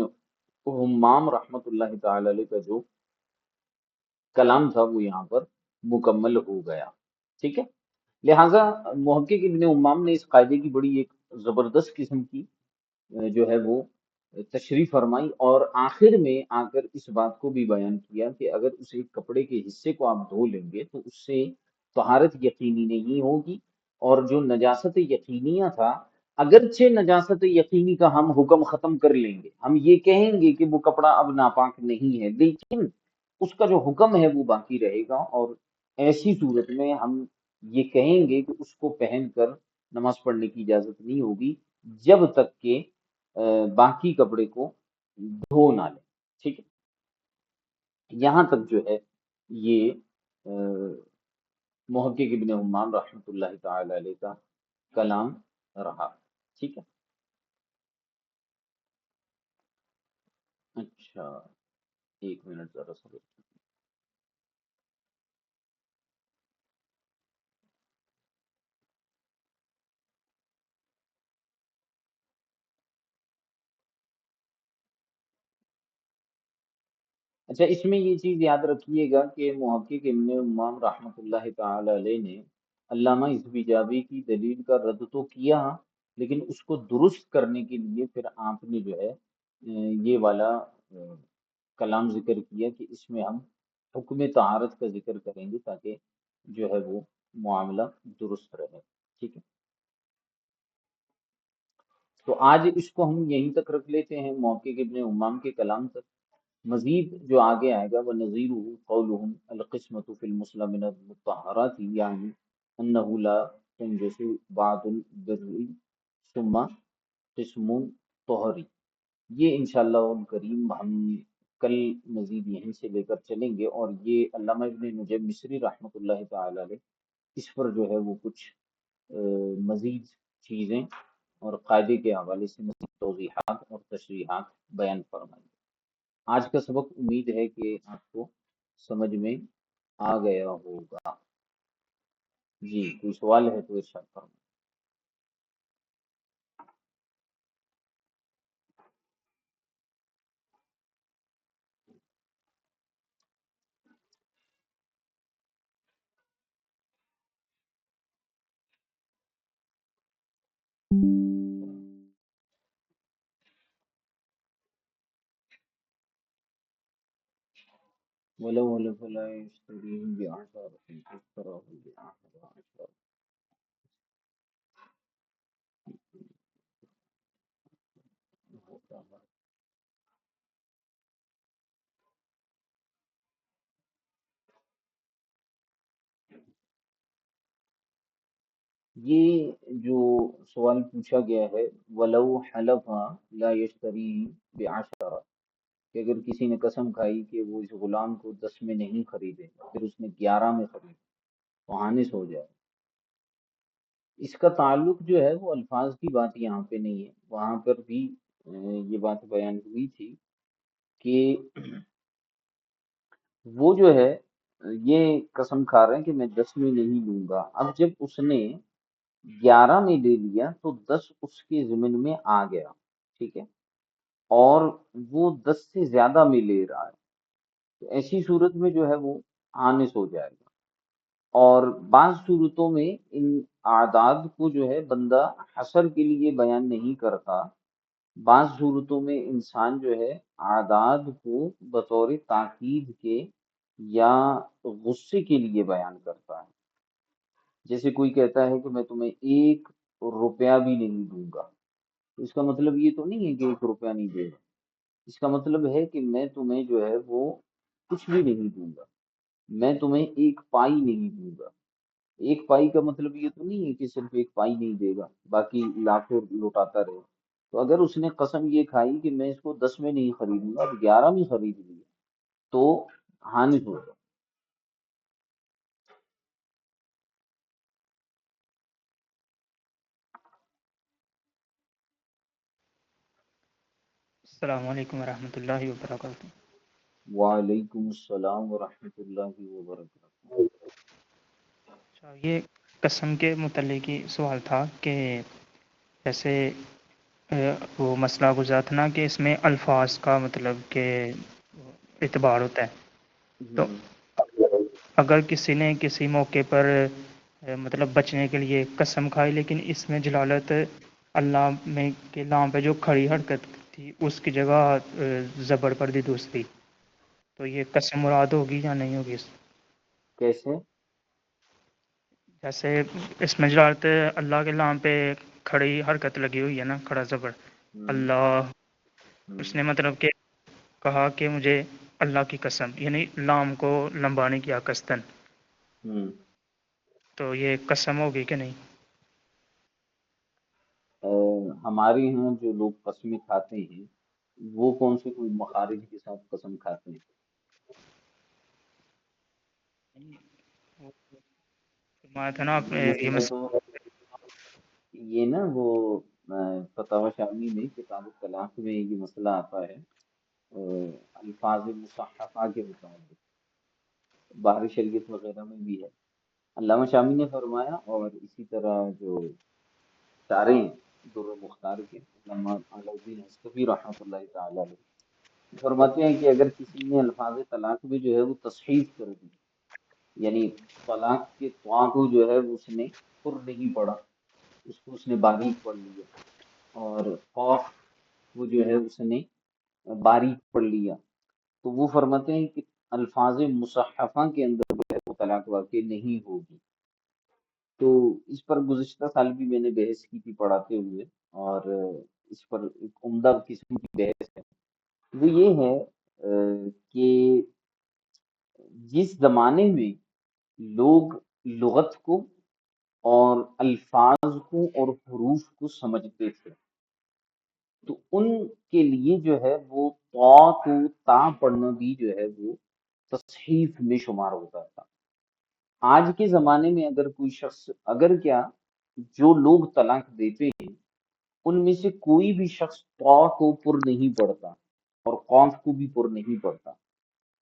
حمام رحمۃ اللہ تعالی علیہ کا جو کلام تھا وہ یہاں پر مکمل ہو گیا، ٹھیک ہے۔ لہٰذا محقق ابن حمام نے اس قاعدے کی بڑی ایک زبردست قسم کی جو ہے وہ تشریح فرمائی، اور آخر میں آ کر اس بات کو بھی بیان کیا کہ اگر اس ایک کپڑے کے حصے کو آپ دھو لیں گے تو اس سے طہارت یقینی نہیں ہوگی، اور جو نجاست یقینیہ تھا، اگرچہ نجاست یقینی کا ہم حکم ختم کر لیں گے، ہم یہ کہیں گے کہ وہ کپڑا اب ناپاک نہیں ہے، لیکن اس کا جو حکم ہے وہ باقی رہے گا، اور ایسی صورت میں ہم یہ کہیں گے کہ اس کو پہن کر نماز پڑھنے کی اجازت نہیں ہوگی جب تک کہ باقی کپڑے کو دھو نہ لیں، ٹھیک ہے۔ یہاں تک جو ہے یہ محقق ابن حمام رحمۃ اللہ تعالی علیہ کا کلام رہا، ٹھیک ہے۔ اچھا، ایک منٹ ذرا سا۔ اچھا، اس میں یہ چیز یاد رکھیے گا کہ محقق ابن امام رحمۃ اللہ تعالی علیہ نے علامہ حزبی کی دلیل کا رد تو کیا، لیکن اس کو درست کرنے کے لیے پھر آپ نے جو ہے یہ والا کلام ذکر کیا کہ اس میں ہم حکم طہارت کا ذکر کریں گے تاکہ جو ہے وہ معاملہ درست رہے، ٹھیک ہے۔ تو آج اس کو ہم یہیں تک رکھ لیتے ہیں، محقق ابن امام کے کلام تک۔ مزید جو آگے آئے گا وہ نظیر قولہم القسمۃ فی المسلم من المطہرات، یعنی انہ لا تنجس بعد البر ثم قسم طہری، یہ انشاءاللہ کریم ہم کل مزید یہیں سے لے کر چلیں گے، اور یہ علامہ ابن نجم مصری رحمۃ اللہ تعالی علیہ اس پر جو ہے وہ کچھ مزید چیزیں اور قاعدے کے حوالے سے مزید توضیحات اور تشریحات بیان فرمائیں۔ آج کا سبق امید ہے کہ آپ کو سمجھ میں آ گیا ہوگا۔ جی، کوئی سوال ہے تو ارشاد فرمائیں۔ وَلَوْ هَلَكَ لَا يَشْتَرِيهِ بِعَشَرَةٍ اشْتَرَاهُ بِعَشَرَةٍ عَشَرَةٍ۔ یہ جو سوال پوچھا گیا ہے، وَلَوْ حَلَفَ لَا يَشْتَرِيهِ بِعَشَرَةٍ، کہ اگر کسی نے قسم کھائی کہ وہ اس غلام کو 10 میں نہیں خریدے گا، پھر اس نے 11 میں خریدا تو حانث ہو جائے۔ اس کا تعلق جو ہے وہ الفاظ کی بات یہاں پہ نہیں ہے، وہاں پر بھی یہ بات بیان ہوئی تھی کہ وہ جو ہے یہ قسم کھا رہے ہیں کہ میں 10 میں نہیں لوں گا، اب جب اس نے 11 میں لے لیا تو 10 اس کے ضمن میں آ گیا، ٹھیک ہے، اور وہ 10 سے زیادہ میں لے رہا ہے، تو ایسی صورت میں جو ہے وہ حانث ہو جائے گا۔ اور بعض صورتوں میں ان اعداد کو جو ہے بندہ حصر کے لیے بیان نہیں کرتا، بعض صورتوں میں انسان جو ہے اعداد کو بطور تاکید کے یا غصے کے لیے بیان کرتا ہے، جیسے کوئی کہتا ہے کہ میں تمہیں 1 روپیہ بھی نہیں دوں گا، تو اس کا مطلب یہ تو نہیں ہے کہ 1 روپیہ نہیں دے گا، اس کا مطلب ہے کہ میں تمہیں جو ہے وہ کچھ بھی نہیں دوں گا، میں تمہیں ایک پائی نہیں دوں گا۔ ایک پائی کا مطلب یہ تو نہیں ہے کہ صرف ایک پائی نہیں دے گا، باقی لاکھوں لوٹاتا رہے۔ تو اگر اس نے قسم یہ کھائی کہ میں اس کو 10 میں نہیں خریدوں گا، 11 میں خرید لیا، تو ہانی ہوگا۔ السلام علیکم ورحمۃ اللہ وبرکاتہ۔ وعلیکم السلام ورحمۃ اللہ وبرکاتہ۔ اچھا، یہ قسم کے متعلق ہی سوال تھا کہ جیسے وہ مسئلہ گزرا تھا نا کہ اس میں الفاظ کا مطلب کہ اعتبار ہوتا ہے، تو ہوں اگر کسی نے کسی موقع پر مطلب بچنے کے لیے قسم کھائی، لیکن اس میں جلالت اللہ میں کے لام پہ جو کھڑی حرکت تھی اس کی جگہ زبر پر دی دوسری، تو یہ قسم مراد ہوگی یا نہیں ہوگی؟ کیسے؟ جیسے اس میں جلالت اللہ کے نام پہ کھڑی حرکت لگی ہوئی ہے نا، کھڑا زبر ہوں اللہ، ہوں اس نے مطلب کہ کہا کہ مجھے اللہ کی قسم، یعنی لام کو لمبانے کیا قصدن، ہوں تو یہ قسم ہوگی کہ نہیں؟ ہمارے یہاں جو لوگ قسمیں کھاتے ہیں وہ کون سے کوئی مخارج کے ساتھ قسم کھاتے ہیں؟ وہ فرمایا تھا نا آپ نے یہ یہ مسئلہ تو یہ نا وہ فتاوی شامی میں کتاب الطلاق میں یہ مسئلہ آتا ہے، الفاظ مصحفہ کے متعلق، بحر شریعت وغیرہ میں بھی ہے۔ علامہ شامی نے فرمایا، اور اسی طرح جو شارح ہیں در مختار کے علامہ علاء الدین حصفی رحمۃ اللہ تعالی علیہ، فرماتے ہیں کہ اگر کسی نے الفاظ طلاق میں جو ہے وہ تصحیف کر دی، یعنی طلاق کے طاء کو جو ہے وہ اس نے پر نہیں پڑھا، اس کو اس نے باریک پڑھ لیا، اور قاف وہ جو ہے اس نے باریک پڑھ لیا، تو وہ فرماتے ہیں کہ الفاظ مصحفہ کے اندر جو ہے وہ طلاق واقع نہیں ہوگی۔ تو اس پر گزشتہ سال بھی میں نے بحث کی تھی پڑھاتے ہوئے، اور اس پر ایک عمدہ قسم کی بحث ہے، وہ یہ ہے کہ جس زمانے میں لوگ لغت کو اور الفاظ کو اور حروف کو سمجھتے تھے، تو ان کے لیے جو ہے وہ طا کو تا پڑھنا بھی جو ہے وہ تصحیف میں شمار ہوتا تھا۔ آج کے زمانے میں اگر کوئی شخص، اگر کیا جو لوگ طلاق دیتے ہیں ان میں سے کوئی بھی شخص طا کو پر نہیں پڑھتا اور قاف کو بھی پر نہیں پڑھتا،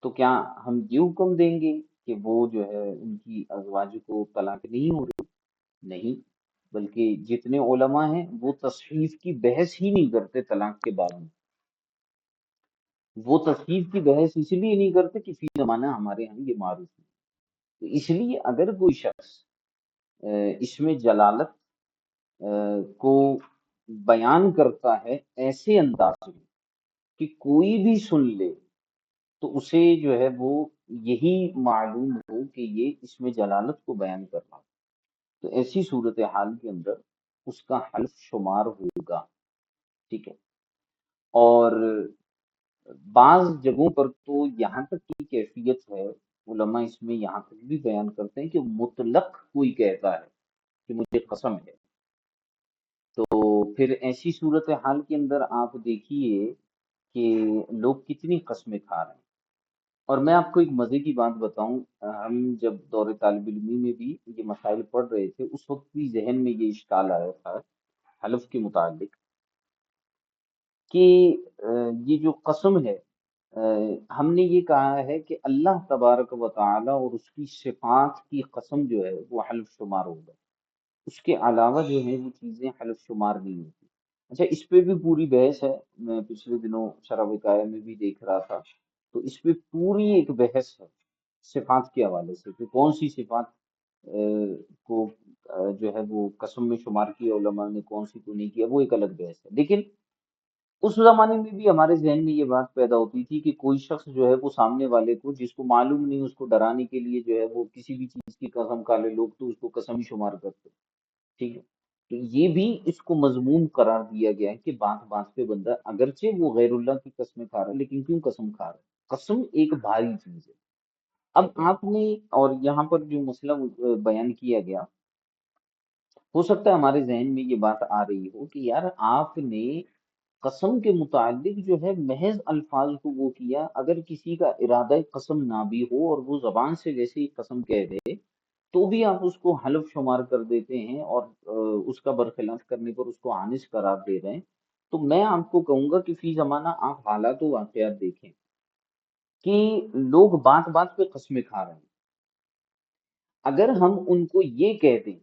تو کیا ہم یہ حکم دیں گے کہ وہ جو ہے ان کی ازواج کو طلاق نہیں ہو رہی؟ نہیں، بلکہ جتنے علماء ہیں وہ تصحیف کی بحث ہی نہیں کرتے طلاق کے بعد میں۔ وہ تصحیف کی بحث اس لیے نہیں کرتے کہ فی زمانہ ہمارے ہاں یہ معروف ہے۔ تو اس لیے اگر کوئی شخص اس میں جلالت کو بیان کرتا ہے ایسے انداز میں کہ کوئی بھی سن لے، تو اسے جو ہے وہ یہی معلوم ہو کہ یہ اس میں جلالت کو بیان کر رہا ہے، تو ایسی صورتحال کے اندر اس کا حلف شمار ہوگا، ٹھیک ہے۔ اور بعض جگہوں پر تو یہاں تک کی کیفیت ہے، علماء اس میں یہاں تک بھی بیان کرتے ہیں کہ مطلق کوئی کہتا ہے کہ مجھے قسم ہے، تو پھر ایسی صورتحال کے اندر آپ دیکھیے کہ لوگ کتنی قسمیں کھا رہے ہیں۔ اور میں آپ کو ایک مزے کی بات بتاؤں، ہم جب دور طالب علمی میں بھی یہ مسائل پڑھ رہے تھے اس وقت بھی ذہن میں یہ اشکال آیا تھا حلف کے متعلق، کہ یہ جو قسم ہے، ہم نے یہ کہا ہے کہ اللہ تبارک و تعالی اور اس کی صفات کی قسم جو ہے وہ حلف شمار ہوگا، اس کے علاوہ جو ہے وہ چیزیں حلف شمار نہیں ہوتی۔ اچھا، اس پہ بھی پوری بحث ہے، میں پچھلے دنوں شرح وقایہ میں بھی دیکھ رہا تھا، تو اس پہ پوری ایک بحث ہے صفات کے حوالے سے کہ کون سی صفات کو جو ہے وہ قسم میں شمار کیا علماء نے، کون سی کو نہیں کیا، وہ ایک الگ بحث ہے۔ لیکن اس زمانے میں بھی ہمارے ذہن میں یہ بات پیدا ہوتی تھی کہ کوئی شخص جو ہے وہ سامنے والے کو، جس کو معلوم نہیں، اس کو ڈرانے کے لیے جو ہے وہ کسی بھی چیز کی قسم کھا لے، لوگ تو اس کو قسم ہی شمار کرتے، ٹھیک ہے۔ تو یہ بھی اس کو مضمون قرار دیا گیا ہے کہ بات بات پہ بندہ اگرچہ وہ غیر اللہ کی قسمیں کھا رہا ہے لیکن کیوں قسم کھا رہا ہے؟ قسم ایک بھاری چیز ہے، اب آپ نے، اور یہاں پر جو مسئلہ بیان کیا گیا، ہو سکتا ہے ہمارے ذہن میں یہ بات آ رہی ہو کہ یار آپ نے قسم کے متعلق جو ہے محض الفاظ کو وہ کیا، اگر کسی کا ارادہ قسم نہ بھی ہو اور وہ زبان سے ویسے ہی قسم کہہ دے، تو بھی آپ اس کو حلف شمار کر دیتے ہیں اور اس کا برخلاف کرنے پر اس کو آنس قرار دے رہے ہیں۔ تو میں آپ کو کہوں گا کہ فی زمانہ آپ حالات و واقعات دیکھیں کہ لوگ بات بات پہ قسمیں کھا رہے ہیں۔ اگر ہم ان کو یہ کہہ دیں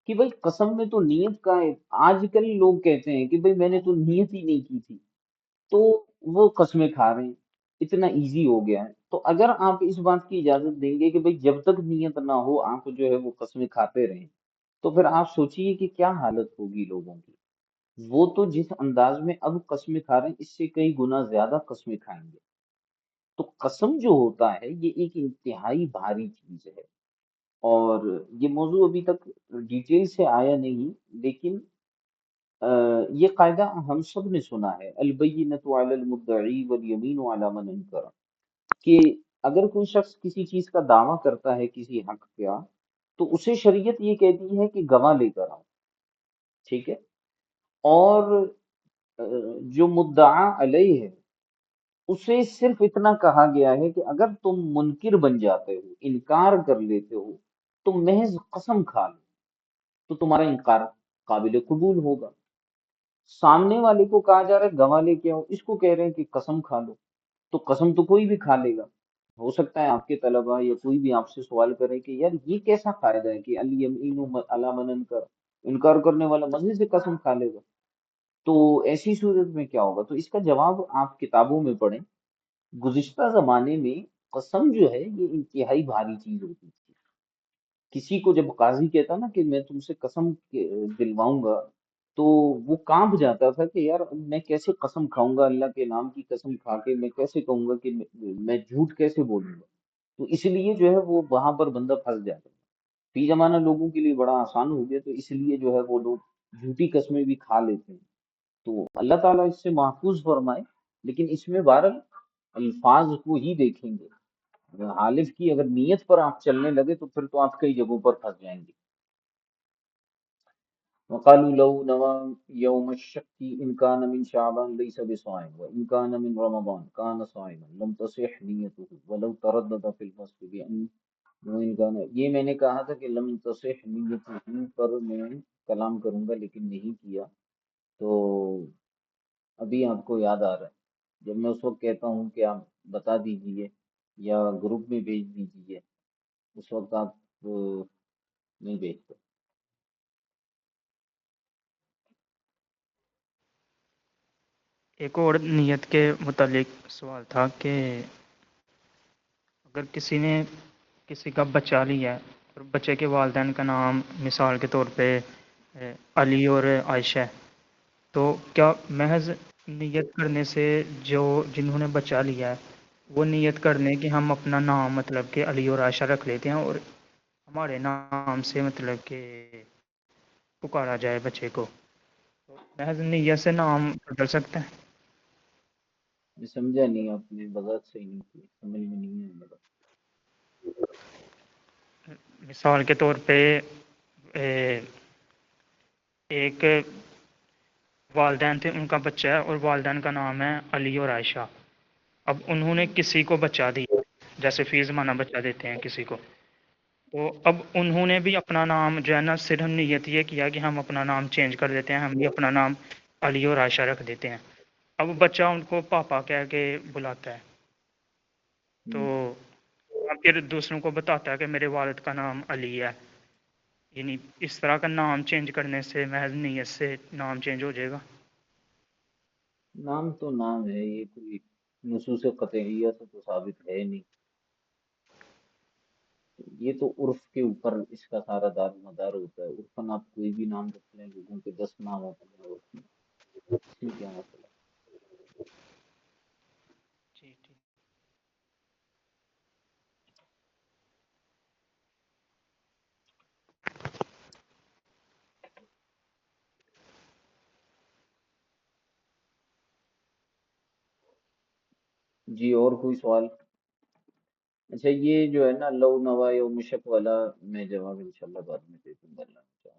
کہ بھائی قسم میں تو نیت کا ہے، آج کل لوگ کہتے ہیں کہ بھائی میں نے تو نیت ہی نہیں کی تھی، تو وہ قسمیں کھا رہے ہیں، اتنا ایزی ہو گیا ہے۔ تو اگر آپ اس بات کی اجازت دیں گے کہ بھئی جب تک نیت نہ ہو آپ جو ہے وہ قسمیں کھاتے رہیں، تو پھر آپ سوچئے کہ کیا حالت ہوگی لوگوں کی۔ وہ تو جس انداز میں اب قسمیں کھا رہے ہیں اس سے کئی گنا زیادہ قسمیں کھائیں گے۔ تو قسم جو ہوتا ہے یہ ایک انتہائی بھاری چیز ہے، اور یہ موضوع ابھی تک ڈیٹیل سے آیا نہیں، لیکن یہ قاعدہ ہم سب نے سنا ہے، البینۃ علی المدعی والیمین علی من انکر، کہ اگر کوئی شخص کسی چیز کا دعویٰ کرتا ہے کسی حق کا، تو اسے شریعت یہ کہتی ہے کہ گواہ لے کر آؤ، ٹھیک ہے؟ اور جو مدعا علیہ ہے اسے صرف اتنا کہا گیا ہے کہ اگر تم منکر بن جاتے ہو، انکار کر لیتے ہو، تو محض قسم کھا لو تو تمہارا انکار قابل قبول ہوگا۔ سامنے والے کو کہا جا رہا ہے گواہ لے کے آؤ، اس کو کہہ رہے ہیں کہ قسم کھا لو، تو قسم تو کوئی بھی کھا لے گا۔ ہو سکتا ہے آپ کے طلبہ یا کوئی بھی آپ سے سوال کرے کہ یار یہ کیسا قاعدہ ہے کہ الیمین علی من انکر، انکار کرنے والا مزے سے قسم کھا لے گا، تو ایسی صورت میں کیا ہوگا؟ تو اس کا جواب آپ کتابوں میں پڑھیں۔ گزشتہ زمانے میں قسم جو ہے یہ انتہائی بھاری چیز ہوتی تھی۔ کسی کو جب قاضی کہتا نا کہ میں تم سے قسم دلواؤں گا، تو وہ کانپ جاتا تھا کہ یار میں کیسے قسم کھاؤں گا، اللہ کے نام کی قسم کھا کے میں کیسے کہوں گا کہ میں جھوٹ کیسے بولوں گا؟ تو اس لیے جو ہے وہ وہاں پر بندہ پھنس جاتا ہے۔ فی زمانہ لوگوں کے لیے بڑا آسان ہو گیا، تو اس لیے جو ہے وہ لوگ جھوٹی قسمیں بھی کھا لیتے ہیں۔ تو اللہ تعالیٰ اس سے محفوظ فرمائے، لیکن اس میں بہرحال الفاظ کو ہی دیکھیں گے۔ حالف کی اگر نیت پر آپ چلنے لگے تو پھر تو آپ کئی جگہوں پر پھنس جائیں گے۔ وقالوا لو نوى يوم الشك إن كان من شعبان ليس بصائم وإن كان من رمضان كان صائما لم تصح نيته ولو تردد في الفصل بأن وإن كان، یہ میں نے کہا تھا کہ لم تصح نیته پر میں کلام کروں گا لیکن نہیں کیا، تو ابھی آپ کو یاد آ رہا ہے جب میں اس وقت کہتا ہوں کہ آپ بتا دیجئے یا گروپ میں بھیج دیجئے، اس وقت آپ نہیں بھیجتے۔ ایک اور نیت کے متعلق سوال تھا کہ اگر کسی نے کسی کا بچہ لیا ہے اور بچے کے والدین کا نام مثال کے طور پہ علی اور عائشہ ہے، تو کیا محض نیت کرنے سے جو جنہوں نے بچہ لیا ہے وہ نیت کرنے کہ ہم اپنا نام مطلب کہ علی اور عائشہ رکھ لیتے ہیں اور ہمارے نام سے مطلب کہ پکارا جائے بچے کو، تو محض نیت سے نام بدل سکتے ہیں؟ میں سمجھا نہیں، آپ نے وضاحت صحیح نہیں کی، سمجھ میں نہیں ہے میرا۔ مثال کے طور پہ اے، ایک والدین تھے، ان کا بچہ ہے اور والدین کا نام ہے علی اور عائشہ، اب انہوں نے ہوں، کسی کو بچہ دیا جیسے فی زمانہ بچہ دیتے ہیں کسی کو، تو اب انہوں نے بھی اپنا نام جو ہے نا صرف نیت یہ کیا کہ ہم اپنا نام چینج کر دیتے ہیں، ہم بھی اپنا نام علی اور عائشہ رکھ دیتے ہیں، اب بچہ ان کو پاپا کہہ کے بلاتا ہے، تو ہوں۔ پھر دوسروں کو بتاتا ہے کہ میرے والد کا نام علی ہے، یعنی اس طرح کا نام چینج کرنے سے محض نیت سے نام چینج ہو جائے گا؟ نام تو نام ہے، یہ کوئی نصوص قطعیہ سے تو ثابت ہے نہیں، یہ تو عرف کے اوپر اس کا سارا دار و مدار ہوتا ہے۔ عرفاً آپ کوئی بھی نام رکھ لیں، لوگوں کے 10 نام ہوتے ہیں عرف میں، اس میں کیا مسئلہ جی ٹھیک۔ ہے؟ جی اور کوئی سوال؟ اچھا یہ جو ہے نا لو نوا و مشق والا، میں جواب انشاءاللہ بعد میں دے دوں گا اللہ نے چاہا۔